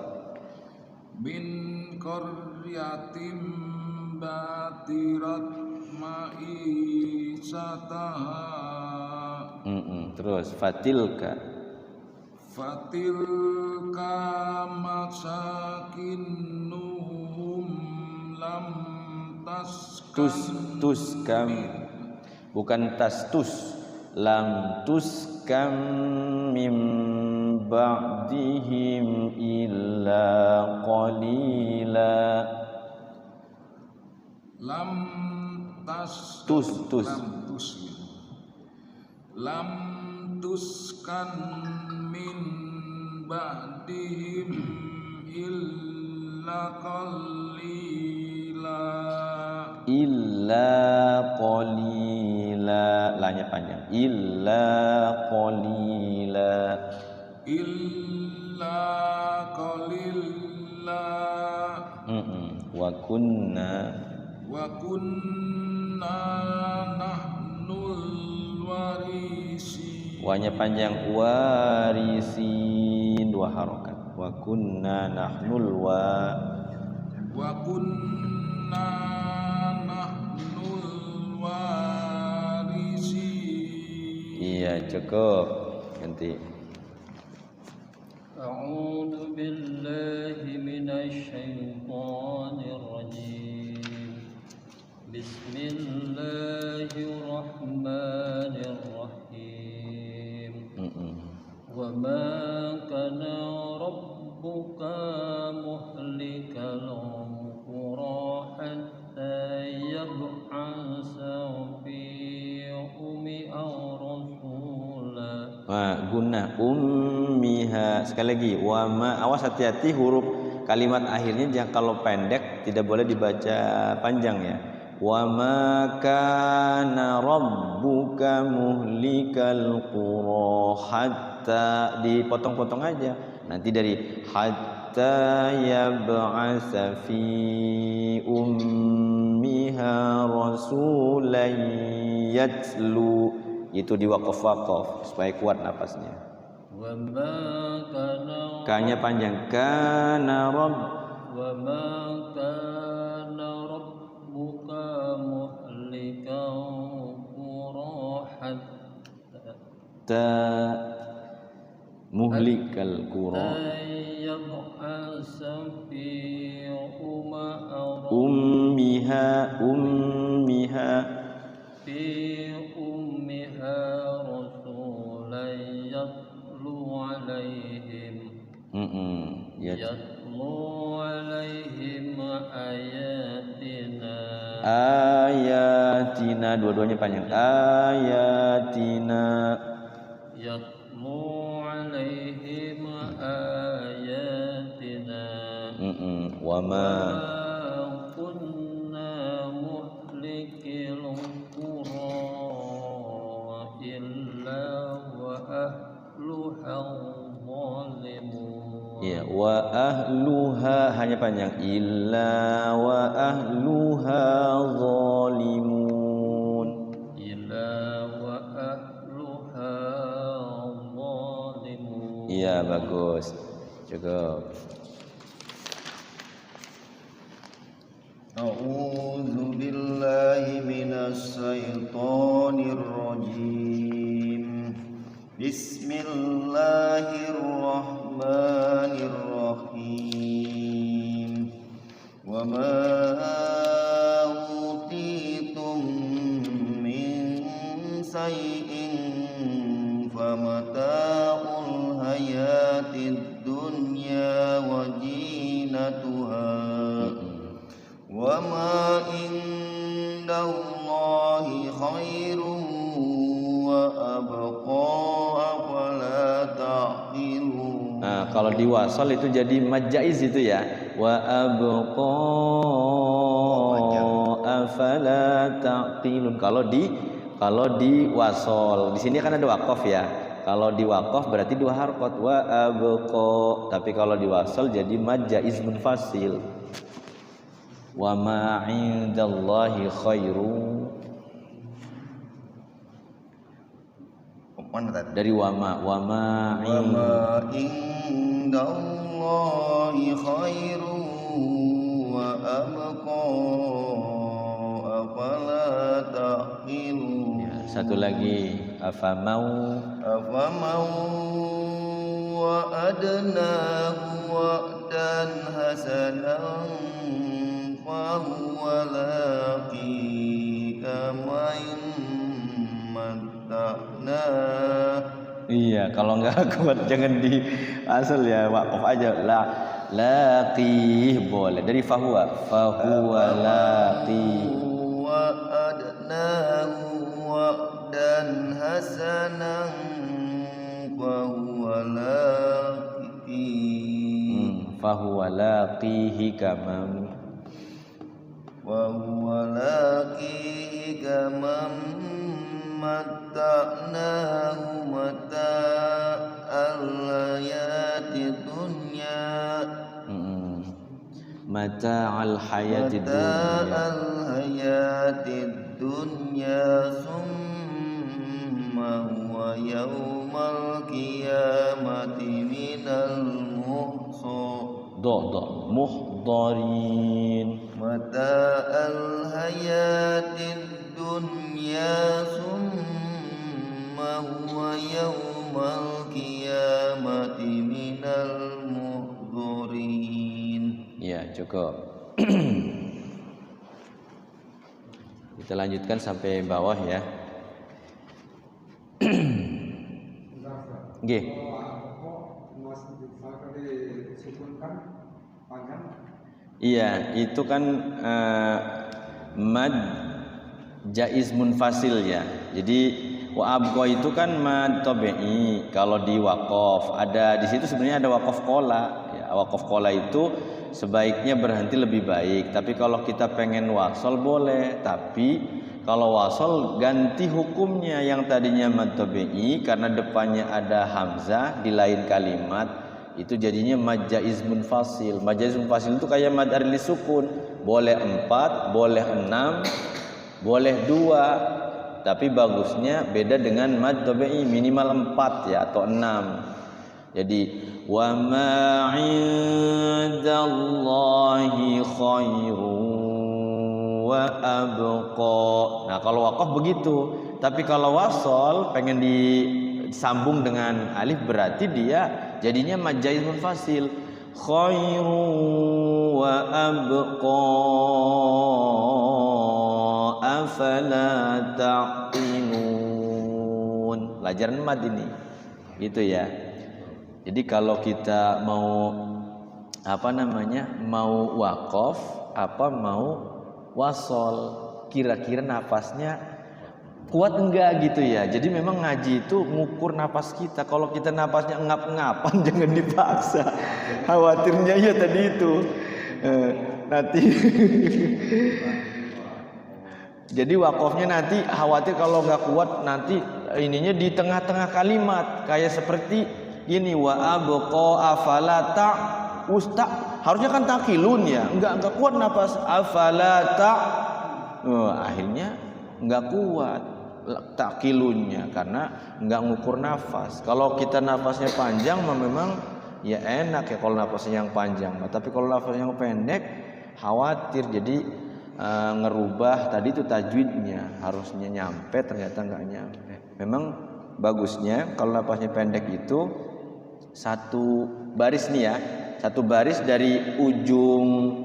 Min qaryatin batirat ma'isyataha. Terus fatilka masakinuhum lam tuskam bukan tastus, lam tuskam mim ba'dihim illa qalila. Lam tuskan min ba'dihim illa qalila. Lanya panjang. Illa qalila. Wa kunna nahnul warisi. Wanya panjang warisin, dua harokat. Wa kunna nahnul warisi. Iya cukup. Ganti. A'udzu billahi minasy syaithanir rajim. Bismillahirrahmanirrahim. Wa ma kana rabbuka muhlikal qura hatta yab'asa fi rasula. Guna ummiha. Sekali lagi wa ma, awas hati-hati huruf kalimat akhirnya jangan, kalau pendek tidak boleh dibaca panjang ya. Wa ma kana rabbuka muhlikal qura hatta, dipotong-potong aja. Nanti dari hatta yab'atsa fi ummiha rasulan yatlu, itu di waqaf supaya kuat napasnya. Wa ma kana Kanya panjang, kana rabb, wa ma kana rabbuka muhlikal qura ta muhlikal qura yab'asa fi ummiha fi ummiha rasulan yatlu alaihim yatlu alaihim ayatina, dua-duanya panjang, ayatina, yatlu alaihim ayatina wa ma kunna muhlikil qura illa wa ahluha zalimun. ya, wa ahluha hanya panjang, illa wa ahluha zalimun, illa wa ahluha zalimun. iya bagus, cukup. A'udzu billahi minasy syaithanir rajim. Bismillahirrahmanirrahim. Wa ma utitum min syai'in famata'ul hayatid dunya wa zinatuha wa ma indallahi khairun wa abqa afala ta'qilun. Nah, kalau di wasal itu jadi majaiz itu ya, wa abqa afala taqilun. Kalau di wasal, di sini kan ada waqaf ya. Kalau di waqaf berarti dua harkat, wa abqa. Tapi kalau di wasal jadi majaiz munfasil. Wa ma indallahi khairu, Mana tadi? dari wa ma indallahi khairu wa abqa afala ta'qilun. ya, satu lagi afamau wa adnahu wa'dan hasanan fa huwa laqi amain matta'na. Iya, kalau nggak kuat jangan di asal ya, waqaf aja. Laqih boleh. Dari fahuwa laqih. Wa adnahu wa'dan hasanan fa huwa laqih. Fahuwa laqihi kamam. Wa huwa laqih kamam matta'nahu mata'al hayatid dunya Mata'al hayatid dunya summa huwa yawmal qiyamati minal muhdarin. mata'al hayatid dunya summa huwa yawmal qiyamati minal muhdharin. Ya, cukup. Kita lanjutkan sampai bawah ya. Nggih. Iya, itu kan mad jaiz munfasil ya. Jadi wa abqa itu kan mad tabi'i. Kalau di waqaf ada di situ sebenarnya ada waqaf qola. Ya, waqaf qola itu sebaiknya berhenti lebih baik. Tapi kalau kita pengen wasal boleh. Tapi kalau wasal ganti hukumnya, yang tadinya mad tabi'i karena depannya ada hamzah di lain kalimat itu jadinya mad jaiz munfasil. Mad jaiz munfasil itu kayak mad arili sukun, boleh 4, boleh 6, boleh 2, tapi bagusnya beda dengan mad tabi'i, minimal 4 ya atau 6. Jadi wa ma 'indallahi khairu wa abqa. Nah, kalau waqaf begitu. Tapi kalau wasol pengen disambung dengan alif berarti dia jadinya mad jaiz munfasil. Khairu wa abqa afala ta'qilun. Pelajaran mad ini. Gitu ya. Jadi kalau kita mau mau waqaf mau wasol, kira-kira nafasnya kuat enggak gitu ya. Jadi memang ngaji itu ngukur napas kita. Kalau kita napasnya ngap-ngapan jangan dipaksa. Khawatirnya ya tadi itu nanti jadi wakofnya nanti khawatir kalau nggak kuat nanti ininya di tengah-tengah kalimat kayak seperti gini, wa abqa afalata usta, harusnya kan takilun ya, nggak kuat napas afalata, akhirnya nggak kuat takilunnya karena nggak ngukur nafas. Kalau kita nafasnya panjang memang ya enak ya kalau nafasnya yang panjang, tapi kalau nafasnya yang pendek khawatir jadi ngerubah tadi itu tajwidnya, harusnya nyampe ternyata nggak nyampe. Memang bagusnya kalau nafasnya pendek itu satu baris nih ya, satu baris dari ujung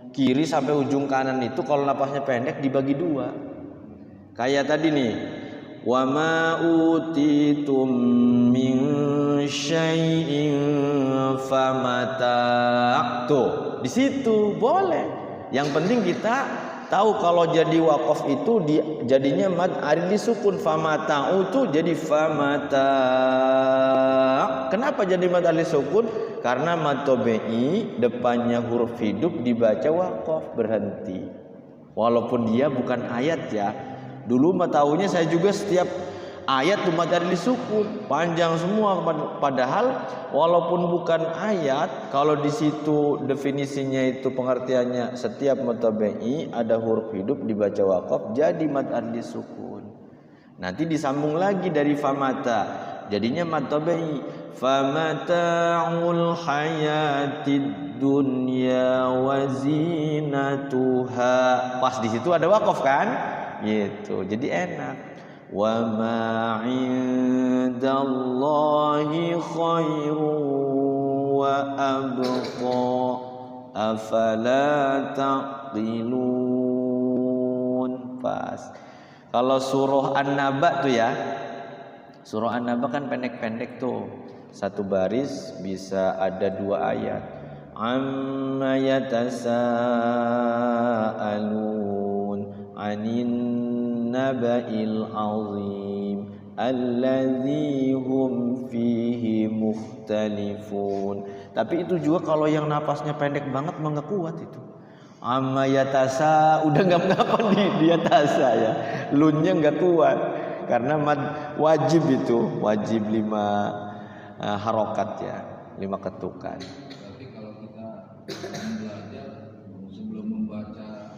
kiri sampai ujung kanan itu kalau nafasnya pendek dibagi 2. Kayak tadi nih, wa ma utitum min syai'in famata'. Tuh, di situ boleh. Yang penting kita tahu kalau jadi waqaf itu jadinya mad arili sukun, famata'u itu jadi famata'. Kenapa jadi mad arili sukun? Karena mad tabi'i depannya huruf hidup dibaca waqaf, berhenti. Walaupun dia bukan ayat ya. Dulu mah taunya saya juga setiap ayat tuh mad arili sukun, panjang semua, padahal walaupun bukan ayat, kalau di situ definisinya itu pengertiannya setiap mad tabi'i ada huruf hidup dibaca waqaf jadi mad arili sukun. Nanti disambung lagi dari famata, jadinya mad tabi'i, famata'ul hayatid dunya wa zinatuha. Pas di situ ada waqaf kan? Gitu. Jadi enak. Wa ma 'indallahi khairu wa abqa afala taqilun. Pas. Kalau surah An-Naba tuh ya. Surah An-Naba kan pendek-pendek tuh. Satu baris bisa ada 2 ayat. Amma yatasaalun 'anin naba'il 'azim alladzi hum fihi mukhtalifun. Tapi itu juga kalau yang napasnya pendek banget mah enggak kuat itu. Amma yatasa udah ngap-ngapan di yatasa ya. Lunnya enggak kuat karena mad wajib itu, wajib 5 harokat ya, 5 ketukan. Berarti kalau kita belajar sebelum membaca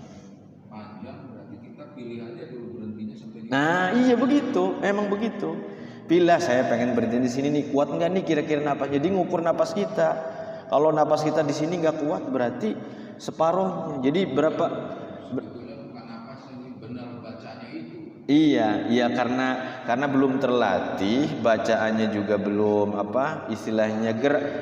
panjang berarti kita pilih aja dulu berhentinya sampai di. Nah, iya begitu, memang begitu. Pilih saya pengen berhenti di sini nih, kuat enggak nih kira-kira napas. Jadi ngukur napas kita. Kalau napas kita di sini enggak kuat berarti separuhnya. Jadi berapa? Sebetulnya bukan napas yang benar bacanya itu. Iya karena belum terlatih, bacaannya juga belum istilahnya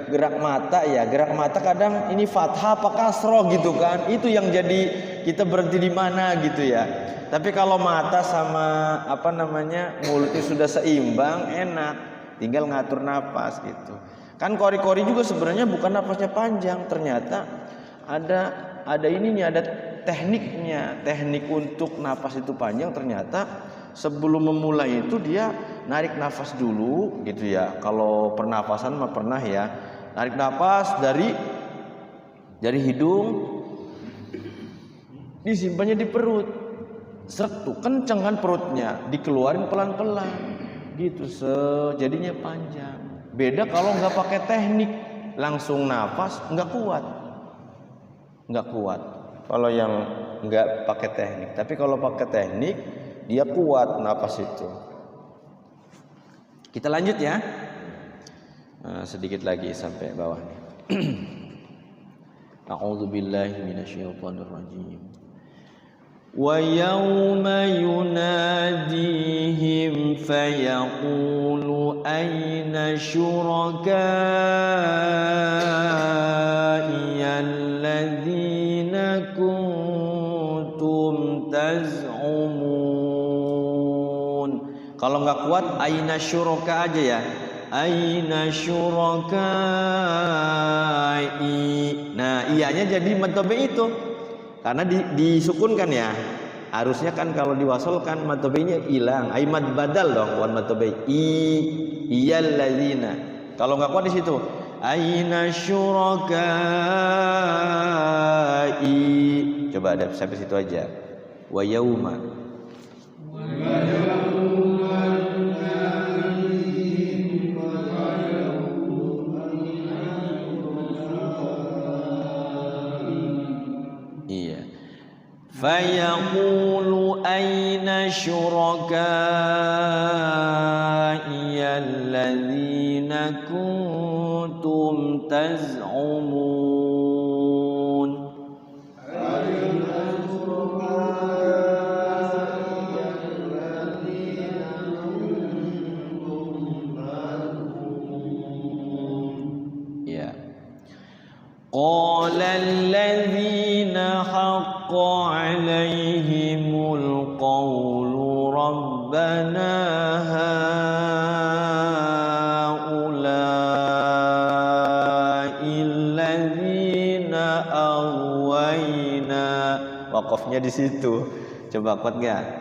gerak mata ya. Gerak mata kadang ini fathah apa kasroh gitu kan. Itu yang jadi kita berhenti di mana gitu ya. Tapi kalau mata sama mulutnya sudah seimbang, enak. Tinggal ngatur napas gitu. Kan kori-kori juga sebenarnya bukan napasnya panjang, ternyata ada ininya, ada tekniknya. Teknik untuk napas itu panjang ternyata sebelum memulai itu dia narik nafas dulu gitu ya. Kalau pernafasan mah pernah ya. Narik nafas dari hidung, disimpannya di perut. Seret tuh, kenceng kan perutnya, dikeluarin pelan-pelan gitu, jadinya panjang. Beda kalau nggak pakai teknik langsung nafas nggak kuat. Kalau yang nggak pakai teknik, tapi kalau pakai teknik dia kuat nafas itu. Kita lanjut ya. Sedikit lagi sampai bawah nih. A'udzubillahi minasyaitonirrajim. Wa yauma yunadihim fayaqulu ayna syuraka'i alladzina kuntum taz'umun. Kalau nggak kuat ayna syuraka aja ya. Ayna syuraka'i. Nah, iyanya jadi mad tabi itu. Karena disukunkan ya. Harusnya kan kalau diwasolkan mad tabi'nya hilang. Ai mad badal dong, bukan mad tabi'. Iyal ladzina. Kalau enggak kuat di situ. Aina syuraka'i. Coba ada sampai situ aja. Wa yauma. Fayaqulu ayna syuraka'i alladzina kuntum taz'umun. Ya. Qala alladzina haqqa alaihimul qawlu rabbana haula'il ladzina aghwayna. Waqafnya di situ. Coba kuat enggak?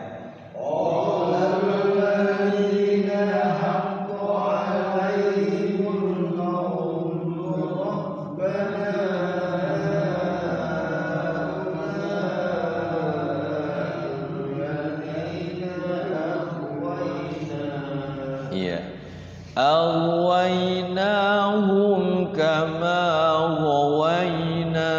Aghwaynahum kama ghawayna.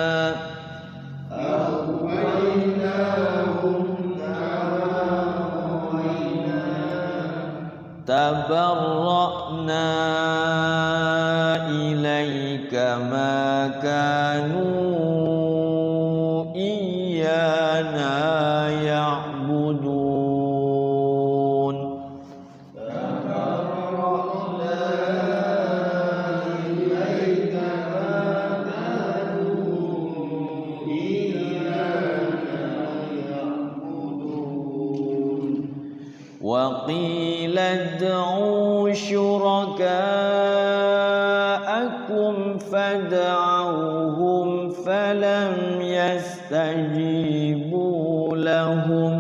Tabarra'na ilaika ma kanu iyyana ya'budun. وقيل ادعوا شركاءكم فدعوهم فلم يستجيبوا لهم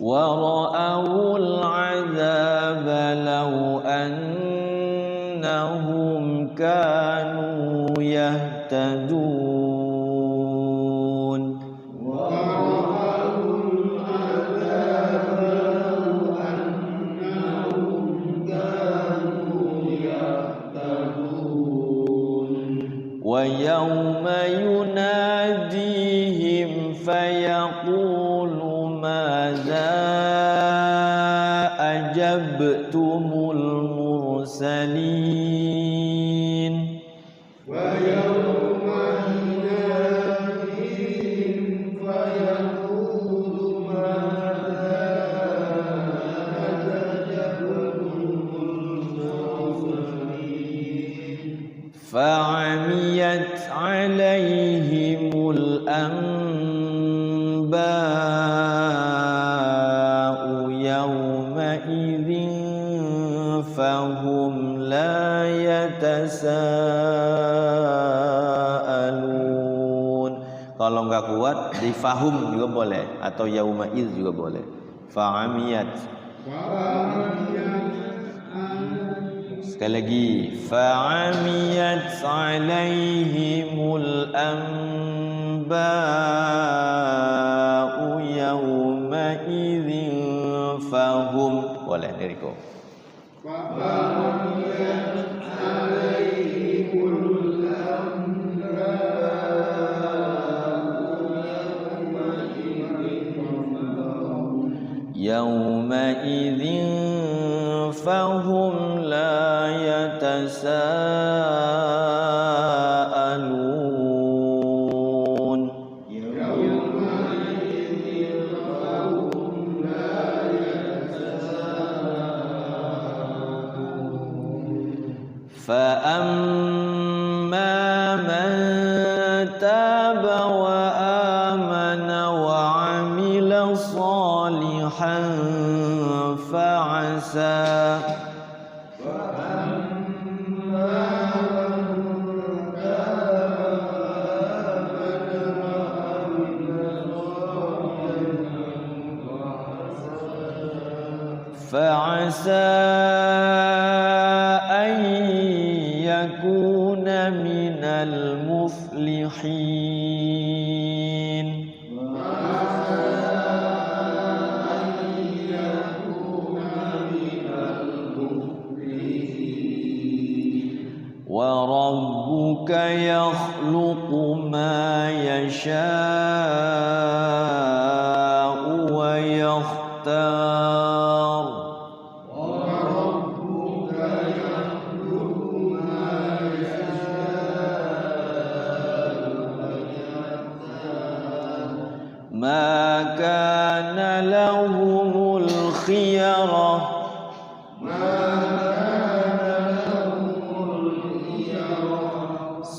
ورأوا العذاب لو أنهم كانوا يهتدون. ويوم يناديهم فيقول ماذا أجبتم المرسلين. ويوم يناديهم فيقول ماذا أجبتم المرسلين. فعميت عليهم الأنباء يومئذ فهم لا yatasaalun. Kalau nggak kuat difahum juga boleh atau yaumaiz juga boleh. Fa'amiyat Sekali lagi, fa'amiyat 'alaihimul anba'u yawma idzin fahum. Boleh diriku. Yawma idzin fahum la yatasaalun. Fa amma man taba wa amana wa amila salihan fa'asa an yakuna minal muflihin. Wa rabbuka yakhluqu ma yasha'u wa yakhtar. Ma kana lahumul khiyarah.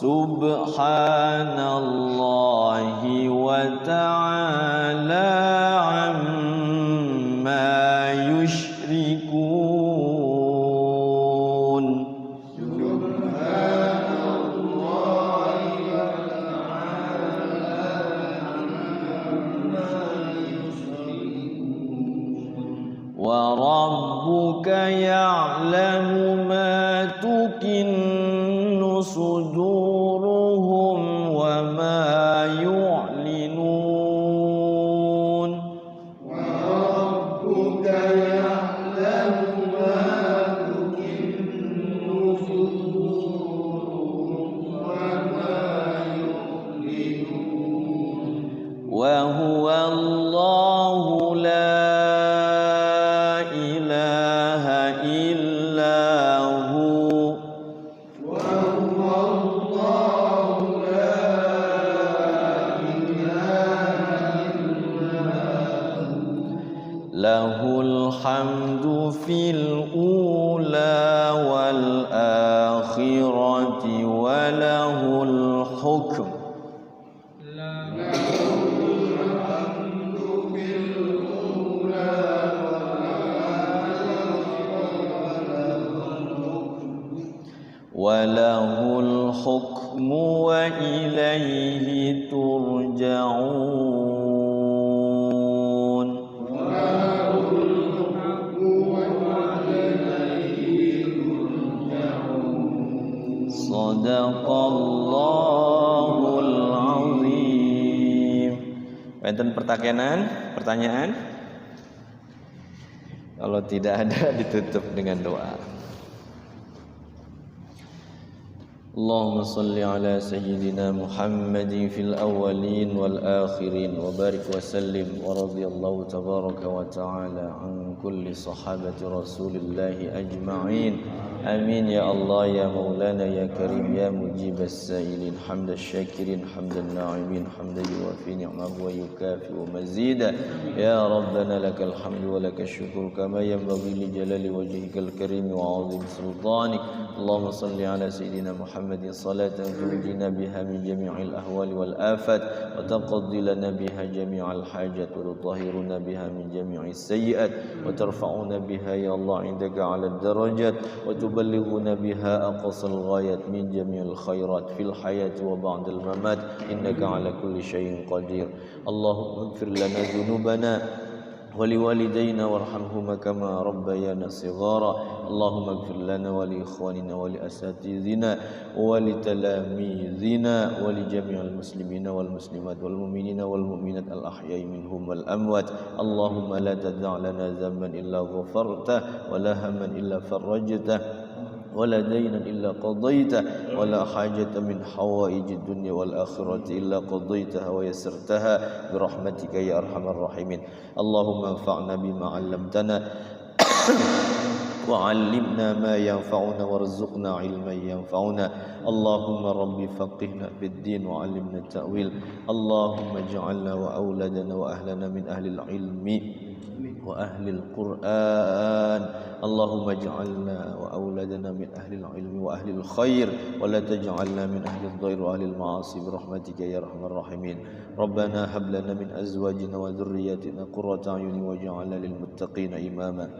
Subhanallahi wa ta'ala amma yushrikun. Wa rabbuka ya'lamu ma tukinnu suduruhum wa ma yu'linun. Wa rabbuka ya'lamu ma tukinnu suduruhum wa ma yu'linun. Wa huwa Allahu la lahul hamdu fil ula wal akhirati wa lahul hukm. Wa lahul hukmu wa ilaihi turja'un. Sadaqallahul azim. Wonten pertanyaan? Kalau tidak ada ditutup dengan doa. Allahumma salli ala sayyidina Muhammadin fil awwalin wal akhirin wa barik wa sallim wa radiyallahu tabaraka wa ta'ala an kulli sahabati rasulillahi ajma'in. Amin ya Allah ya Maulana ya Karim ya mujibas sa'ilin hamdas syakirin hamdan na'imin hamdan yuwafi ni'mahu wa yukafi wa mazida. Ya Rabbana lakal hamdu wa lakal syukur kama yanbaghi li jalali wajhikal karim wa 'azim sultanik. Allahumma salli ala sayyidina Muhammadin salatan tunjina biha min jami'il ahwali wal afat wa taqdi lana biha jami'al hajat wa tutahhiruna biha min jami'is sayyi'at wa tarfa'una biha ya Allah indaka 'ala darajat wa tuballighuna biha aqsal ghayat min jami'il khairat fil hayati wa ba'dal mamat innaka 'ala kulli syai'in qadir. Allahumma ighfir lana dhunubana ولوالدينا وارحمهما كما ربيانا صغارا اللهم اغفر لنا ولإخواننا ولأساتذتنا ولتلاميذنا ولجميع المسلمين والمسلمات والمؤمنين والمؤمنات الأحياء منهم والأموات اللهم لا تدع لنا ذنبا إلا غفرته ولا هما إلا فرجته ولا دينا إلا قضيته ولا حاجة من حوائج الدنيا والآخرة إلا قضيتها ويسرتها برحمتك يا أرحم الراحمين اللهم انفعنا بما علمتنا وعلمنا ما ينفعنا وارزقنا علما ينفعنا اللهم رب فقهنا في الدين وعلمنا التأويل اللهم اجعلنا وأولادنا وأهلنا من أهل العلم وأهل القرآن اللهم اجعلنا وأولادنا من أهل العلم وأهل الخير ولا تجعلنا من أهل الضير وأهل المعاصي برحمتك يا أرحم الراحمين ربنا هب لنا من أزواجنا وذرياتنا قرة أعين واجعلنا للمتقين إماما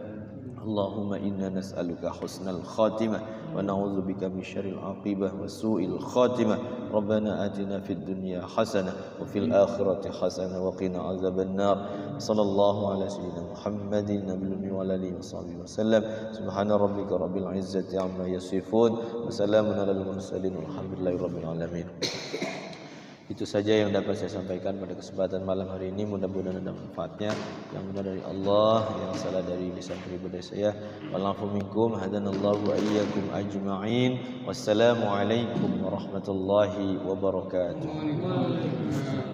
اللهم إنا نسألك حسن الخاتمة ونعوذ بك من شر العاقبة وسوء الخاتمة ربنا آتنا في الدنيا حسنة وفي الآخرة حسنة وقنا عذاب النار صلى الله على سيدنا محمد النبي وعلى آله وصحبه وسلم سبحان ربك رب العزة عما يصفون وسلام على المرسلين والحمد لله رب العالمين. Itu saja yang dapat saya sampaikan pada kesempatan malam hari ini. Mudah-mudahan ada manfaatnya. Yang benar dari Allah, yang salah dari lisan pribadi saya. Wa'alafu minkum hadanallahu wa iyyakum ajma'in. Wassalamualaikum warahmatullahi wabarakatuh.